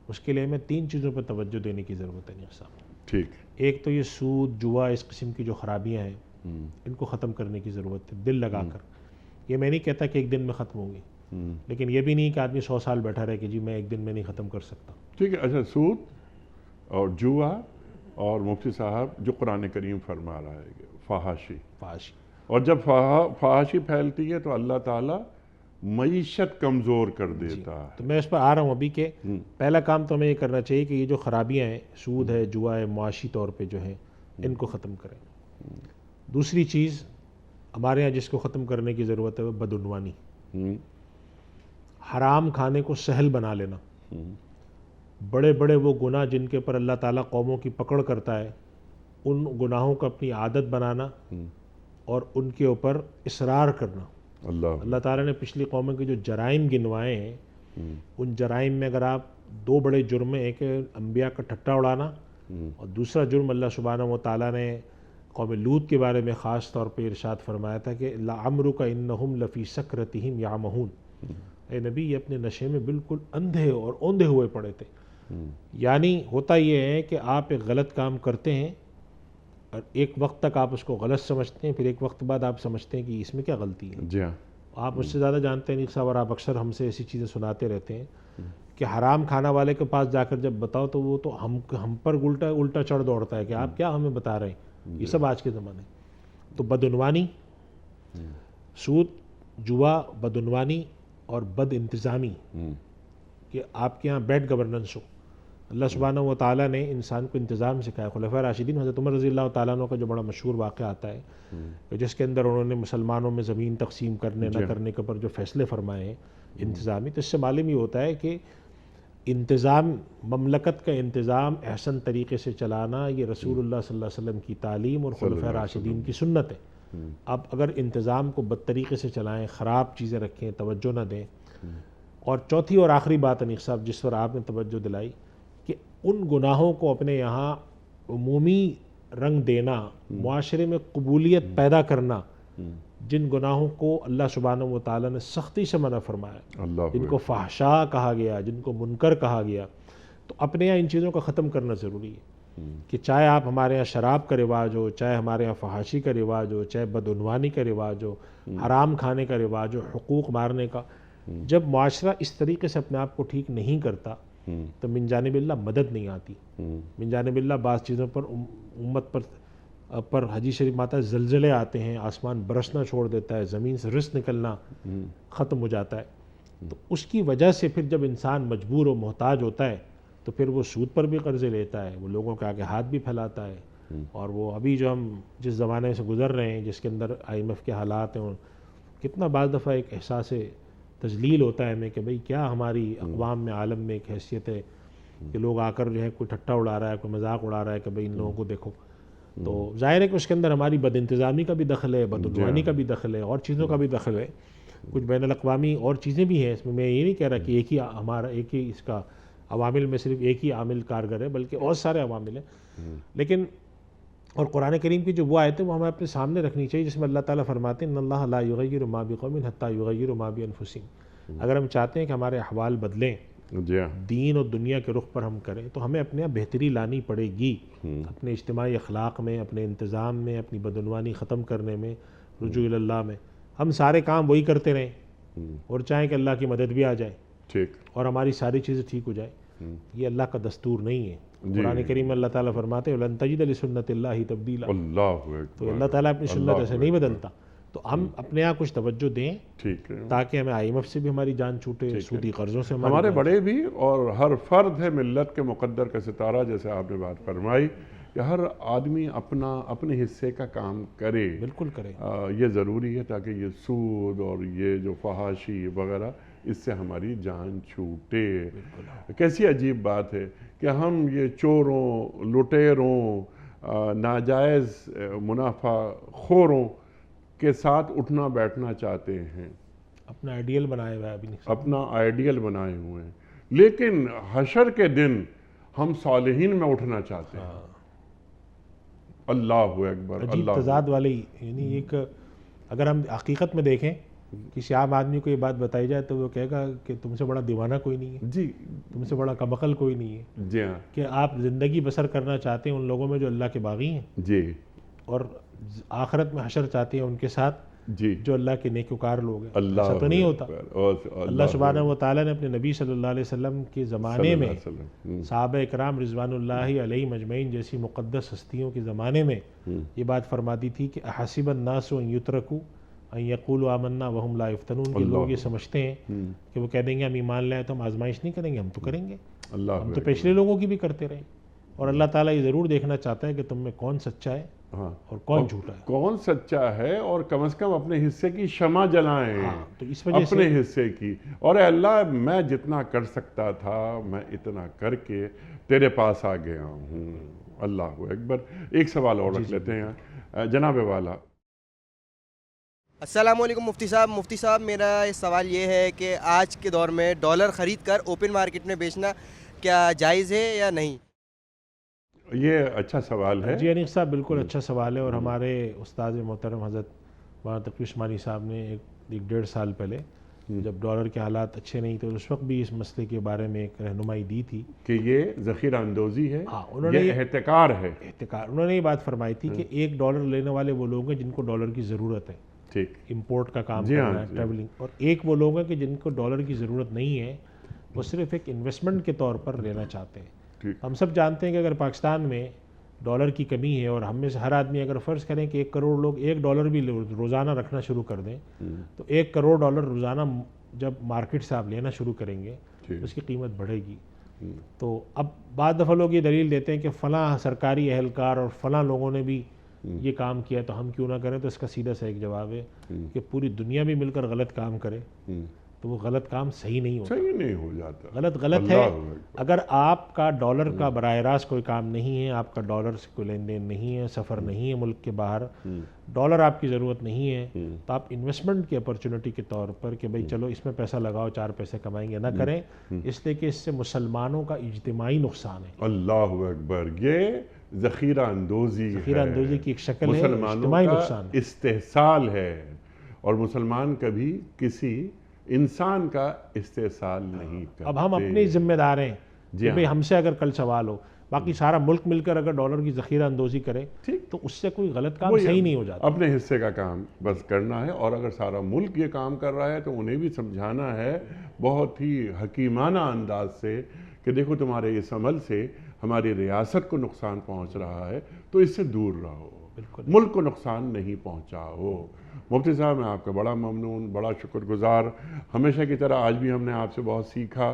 اس کے لیے ہمیں 3 چیزوں پر توجہ دینے کی ضرورت ہے نیک صاحب. ٹھیک. ایک تو یہ سود، جوا، اس قسم کی جو خرابیاں ہیں ان کو ختم کرنے کی ضرورت ہے، دل لگا کر. یہ میں نہیں کہتا کہ ایک دن میں ختم ہوں گی، لیکن یہ بھی نہیں کہ آدمی 100 سال بیٹھا رہے کہ جی میں ایک دن میں نہیں ختم کر سکتا. ٹھیک ہے. اچھا، سود اور جوا اور مفتی صاحب جو قرآن کریم فرما رہا ہے فحاشی، اور جب فحاشی پھیلتی ہے تو اللہ تعالیٰ معیشت کمزور کر دیتا ہے. تو میں اس پر آ رہا ہوں ابھی کہ پہلا کام تو ہمیں یہ کرنا چاہیے کہ یہ جو خرابیاں ہیں، سود ہے، جوا ہے، معاشی طور پہ جو ہیں ان کو ختم کریں. دوسری چیز ہمارے ہاں جس کو ختم کرنے کی ضرورت ہے وہ بدعنوانی، حرام کھانے کو سہل بنا لینا. بڑے بڑے وہ گناہ جن کے پر اللہ تعالیٰ قوموں کی پکڑ کرتا ہے، ان گناہوں کو اپنی عادت بنانا اور ان کے اوپر اصرار کرنا. اللہ تعالیٰ نے پچھلی قوموں کے جو جرائم گنوائے ہیں، ان جرائم میں اگر آپ 2 بڑے جرم ہیں، ایک انبیاء کا ٹھٹا اڑانا اور دوسرا جرم اللہ سبحانہ و تعالیٰ نے قوم لوط کے بارے میں خاص طور پہ ارشاد فرمایا تھا کہ لعمرک انہم لفی سکرتہم یعمہون. اے نبی، یہ اپنے نشے میں بالکل اندھے اور اوندھے ہوئے پڑے تھے. یعنی ہوتا یہ ہے کہ آپ ایک غلط کام کرتے ہیں اور ایک وقت تک آپ اس کو غلط سمجھتے ہیں، پھر ایک وقت بعد آپ سمجھتے ہیں کہ اس میں کیا غلطی ہے. جی ہاں. آپ مجھ سے زیادہ جانتے ہیں نیک صاحب، اور آپ اکثر ہم سے ایسی چیزیں سناتے رہتے ہیں کہ حرام کھانا والے کے پاس جا کر جب بتاؤ تو وہ تو ہم پر الٹا چڑھ دوڑتا ہے کہ آپ کیا ہمیں بتا رہے ہیں. یہ سب آج کے زمانے. تو بدعنوانی، سود، جوا، بدعنوانی اور بد انتظامی، کہ آپ کے ہاں بیڈ گورننس ہو. اللہ سبحانہ و تعالیٰ نے انسان کو انتظام سکھایا. خلفائے راشدین حضرت عمر رضی اللہ تعالیٰ عنہ کا جو بڑا مشہور واقعہ آتا ہے کہ جس کے اندر انہوں نے مسلمانوں میں زمین تقسیم کرنے نہ کرنے کے پر جو فیصلے فرمائے ہیں انتظامی، تو اس سے معلوم یہ ہوتا ہے کہ انتظام، مملکت کا انتظام احسن طریقے سے چلانا، یہ رسول اللہ صلی اللہ علیہ وسلم کی تعلیم اور خلفائے راشدین کی سنت ہے. اب اگر انتظام کو بد طریقے سے چلائیں، خراب چیزیں رکھیں، توجہ نہ دیں. اور چوتھی اور آخری بات انیق صاحب جس پر آپ نے توجہ دلائی کہ ان گناہوں کو اپنے یہاں عمومی رنگ دینا، معاشرے میں قبولیت پیدا کرنا، جن گناہوں کو اللہ سبحانہ و تعالیٰ نے سختی سے منع فرمایا، جن کو فحشا کہا گیا، جن کو منکر کہا گیا، تو اپنے یہاں ان چیزوں کا ختم کرنا ضروری ہے. کہ چاہے آپ ہمارے یہاں شراب کا رواج ہو، چاہے ہمارے یہاں فحاشی کا رواج ہو، چاہے بدعنوانی کا رواج ہو، حرام کھانے کا رواج ہو، حقوق مارنے کا، جب معاشرہ اس طریقے سے اپنے آپ کو ٹھیک نہیں کرتا تو من جانب اللہ مدد نہیں آتی. من جانب اللہ بعض چیزوں پر امت پر حدیث شریف میں آتا ہے زلزلے آتے ہیں، آسمان برسنا چھوڑ دیتا ہے، زمین سے رزق نکلنا ختم ہو جاتا ہے. تو اس کی وجہ سے پھر جب انسان مجبور و محتاج ہوتا ہے تو پھر وہ سود پر بھی قرضے لیتا ہے، وہ لوگوں کے آگے ہاتھ بھی پھیلاتا ہے. اور وہ ابھی جو ہم جس زمانے سے گزر رہے ہیں جس کے اندر IMF کے حالات ہیں، کتنا بعض دفعہ ایک احساس تذلیل ہوتا ہے ہمیں کہ بھئی کیا ہماری اقوام میں عالم میں ایک حیثیت ہے کہ لوگ آ کر جو ہے کوئی ٹھٹا اڑا رہا ہے، کوئی مذاق اڑا رہا ہے کہ بھئی ان لوگوں کو دیکھو. تو ظاہر ہے کہ اس کے اندر ہماری بد انتظامی کا بھی دخل ہے، بدعنوانی کا بھی دخل ہے، اور چیزوں کا بھی دخل ہے. کچھ بین الاقوامی اور چیزیں بھی ہیں اس میں یہ نہیں کہہ رہا کہ ایک ہی ہمارا ایک ہی اس کا عوامل میں صرف ایک ہی عامل کارگر ہے، بلکہ اور سارے عوامل ہیں. لیکن اور قرآن کریم کی جو وہ آیت ہے وہ ہمیں اپنے سامنے رکھنی چاہیے، جس میں اللہ تعالیٰ فرماتے ہیں ان اللہ لا یغیر ما بقوم حتی یغیروا ما بانفسہم. اگر ہم چاہتے ہیں کہ ہمارے احوال بدلیں، جی ہاں، دین اور دنیا کے رخ پر ہم کریں، تو ہمیں اپنے یہاں بہتری لانی پڑے گی. اپنے اجتماعی اخلاق میں، اپنے انتظام میں، اپنی بدعنوانی ختم کرنے میں، رجوع اللہ میں. ہم سارے کام وہی کرتے رہیں اور چاہیں کہ اللہ کی مدد بھی آ جائے ٹھیک. اور ہماری ساری چیزیں ٹھیک ہو جائے. یہ اللہ کا دستور نہیں ہے. قرآن کریم میں اللہ تعالیٰ فرماتے ہیں لن تجد لسنت اللہ تبدیلا. اللہ تو اکبر. اللہ تعالیٰ اپنی سنت ایسے نہیں بدلتا. تو ہم اپنے یہاں کچھ توجہ دیں ٹھیک ہے. تاکہ ہمیں IMF سے بھی ہماری جان چھوٹے، سودی قرضوں سے ہمارے بڑے بھی اور ہر فرد ہے ملت کے مقدر کا ستارہ، جیسے آپ نے بات فرمائی کہ ہر آدمی اپنے حصے کا کام کرے. بالکل کریں. یہ ضروری ہے تاکہ یہ سود اور یہ جو فحاشی وغیرہ اس سے ہماری جان چھوٹے. کیسی عجیب بات ہے کہ ہم یہ چوروں، لٹیروں، ناجائز منافع خوروں کے ساتھ اٹھنا بیٹھنا چاہتے ہیں، اپنا آئیڈیل بنائے ہوا ہے ابھی نہیں. اپنا آئیڈیل بنائے ہوئے ہیں، لیکن حشر کے دن ہم صالحین میں اٹھنا چاہتے ہیں. اللہ اکبر. عجیب اللہ تضاد والی، یعنی ایک اگر ہم حقیقت میں دیکھیں کسی عام آدمی کو یہ بات بتائی جائے تو وہ کہے گا کہ تم سے بڑا دیوانہ کوئی نہیں ہے، جی تم سے بڑا کمعقل کوئی نہیں ہے جی ہاں کہ آپ زندگی بسر کرنا چاہتے ہیں ان لوگوں میں جو اللہ کے باغی ہیں، جی اور آخرت میں حشر چاہتے ہیں ان کے ساتھ جی. جو اللہ کے نیکوکار لوگ ہیں. اللہ ایسا تو نہیں ہوتا. اکبر. اللہ سبحانہ و تعالیٰ نے اپنے نبی صلی اللہ علیہ وسلم کے زمانے میں وسلم. صحابہ اکرام رضوان اللہ علیہ مجمعین جیسی مقدس ہستیوں کے زمانے میں یہ بات فرما دی تھی کہ احسب الناس ان یترکوا ان یقولوا آمنا وہم لا یفتنون. کہ لوگ یہ سمجھتے ہیں کہ وہ کہہ دیں گے ہم ایمان لائے تو ہم آزمائش نہیں کریں گے. ہم تو کریں گے، اللہ ہم تو پچھلے لوگوں کی بھی کرتے رہے. اور اللہ تعالیٰ یہ ضرور دیکھنا چاہتا ہے کہ تم میں کون سچا ہے ہاں اور کون جھوٹا ہے. کون سچا ہے، اور کم از کم اپنے حصے کی شمع جلائیں. تو اس وجہ سے اپنے حصے کی. اور اے اللہ میں جتنا کر سکتا تھا میں اتنا کر کے تیرے پاس آ گیا ہوں. اللہ اکبر. ایک سوال اور رکھ لیتے ہیں جناب والا. السلام علیکم مفتی صاحب. مفتی صاحب میرا سوال یہ ہے کہ آج کے دور میں ڈالر خرید کر اوپن مارکیٹ میں بیچنا کیا جائز ہے یا نہیں؟ یہ اچھا سوال ہے. جی انیق صاحب بالکل اچھا سوال ہے. اور ہمارے استاد محترم حضرت مولانا تقی عثمانی صاحب نے ایک 1.5 سال پہلے جب ڈالر کے حالات اچھے نہیں تھے اس وقت بھی اس مسئلے کے بارے میں ایک رہنمائی دی تھی کہ یہ ذخیرہ اندوزی ہے، انہوں نے یہ احتکار ہے. انہوں نے یہ بات فرمائی تھی کہ $1 لینے والے وہ لوگ ہیں جن کو ڈالر کی ضرورت ہے، ٹھیک. امپورٹ کا کام کرنا ہے، ٹریولنگ. اور ایک وہ لوگ ہیں کہ جن کو ڈالر کی ضرورت نہیں ہے، وہ صرف ایک انویسٹمنٹ کے طور پر لینا چاہتے ہیں. ہم سب جانتے ہیں کہ اگر پاکستان میں ڈالر کی کمی ہے اور ہم میں سے ہر آدمی اگر فرض کریں کہ 1 کروڑ لوگ $1 بھی روزانہ رکھنا شروع کر دیں تو $1 کروڑ روزانہ جب مارکیٹ سے آپ لینا شروع کریں گے اس کی قیمت بڑھے گی. تو اب بعض دفعہ لوگ یہ دلیل دیتے ہیں کہ فلاں سرکاری اہلکار اور فلاں لوگوں نے بھی یہ کام کیا تو ہم کیوں نہ کریں. تو اس کا سیدھا سا ایک جواب ہے کہ پوری دنیا بھی مل کر غلط کام کرے تو وہ غلط کام صحیح نہیں ہوتا. صحیح نہیں ہو جاتا. غلط ہے. اگر آپ کا ڈالر کا براہ راست کوئی کام نہیں ہے، آپ کا ڈالر سے کوئی لین دین نہیں ہے، سفر نہیں ہے ملک کے باہر، ڈالر آپ کی ضرورت نہیں ہے، تو آپ انویسٹمنٹ کی اپرچونٹی کے طور پر کہ بھئی چلو اس میں پیسہ لگاؤ 4 پیسے کمائیں گے، نہ کریں. اس لیے کہ اس سے مسلمانوں کا اجتماعی نقصان ہے. اللہ اکبر. یہ ذخیرہ اندوزی کی ایک شکل ہے، مسلمانوں اجتماعی کا نقصان ہے. استحصال ہے. اور مسلمان کبھی کسی انسان کا استحصال نہیں کرتے. اب ہم اپنی ذمہ دار ہیں کہ بھئی ہم سے اگر کل سوال ہو، باقی سارا ملک مل کر اگر ڈالر کی ذخیرہ اندوزی کرے تو اس سے کوئی غلط کام صحیح نہیں ہو جاتا. اپنے حصے کا کام بس کرنا ہے. اور اگر سارا ملک یہ کام کر رہا ہے تو انہیں بھی سمجھانا ہے بہت ہی حکیمانہ انداز سے کہ دیکھو تمہارے اس عمل سے ہماری ریاست کو نقصان پہنچ رہا ہے تو اس سے دور رہو، ملک کو نقصان نہیں پہنچاؤ. مفتی صاحب میں آپ کا بڑا ممنون، بڑا شکر گزار. ہمیشہ کی طرح آج بھی ہم نے آپ سے بہت سیکھا.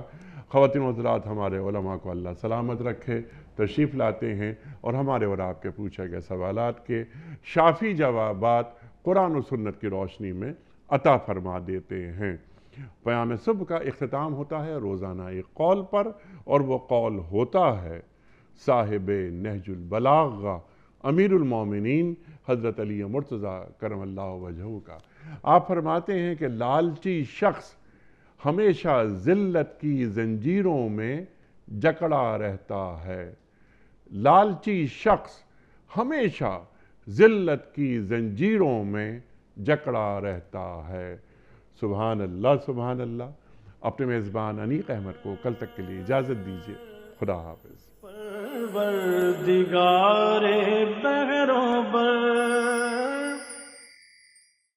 خواتین و حضرات ہمارے علماء کو اللہ سلامت رکھے، تشریف لاتے ہیں اور ہمارے اور آپ کے پوچھے گئے سوالات کے شافی جوابات قرآن و سنت کی روشنی میں عطا فرما دیتے ہیں. پیام صبح کا اختتام ہوتا ہے روزانہ ایک قول پر، اور وہ قول ہوتا ہے صاحب نہج البلاغ امیر المومنین حضرت علی مرتضیٰ کرم اللہ وجہہ کا۔ آپ فرماتے ہیں کہ لالچی شخص ہمیشہ ذلت کی زنجیروں میں جکڑا رہتا ہے، لالچی شخص ہمیشہ ذلت کی زنجیروں میں جکڑا رہتا ہے۔ سبحان اللہ سبحان اللہ۔ اپنے میزبان انیق احمد کو کل تک کے لیے اجازت دیجیے۔ خدا حافظ۔ پروردگار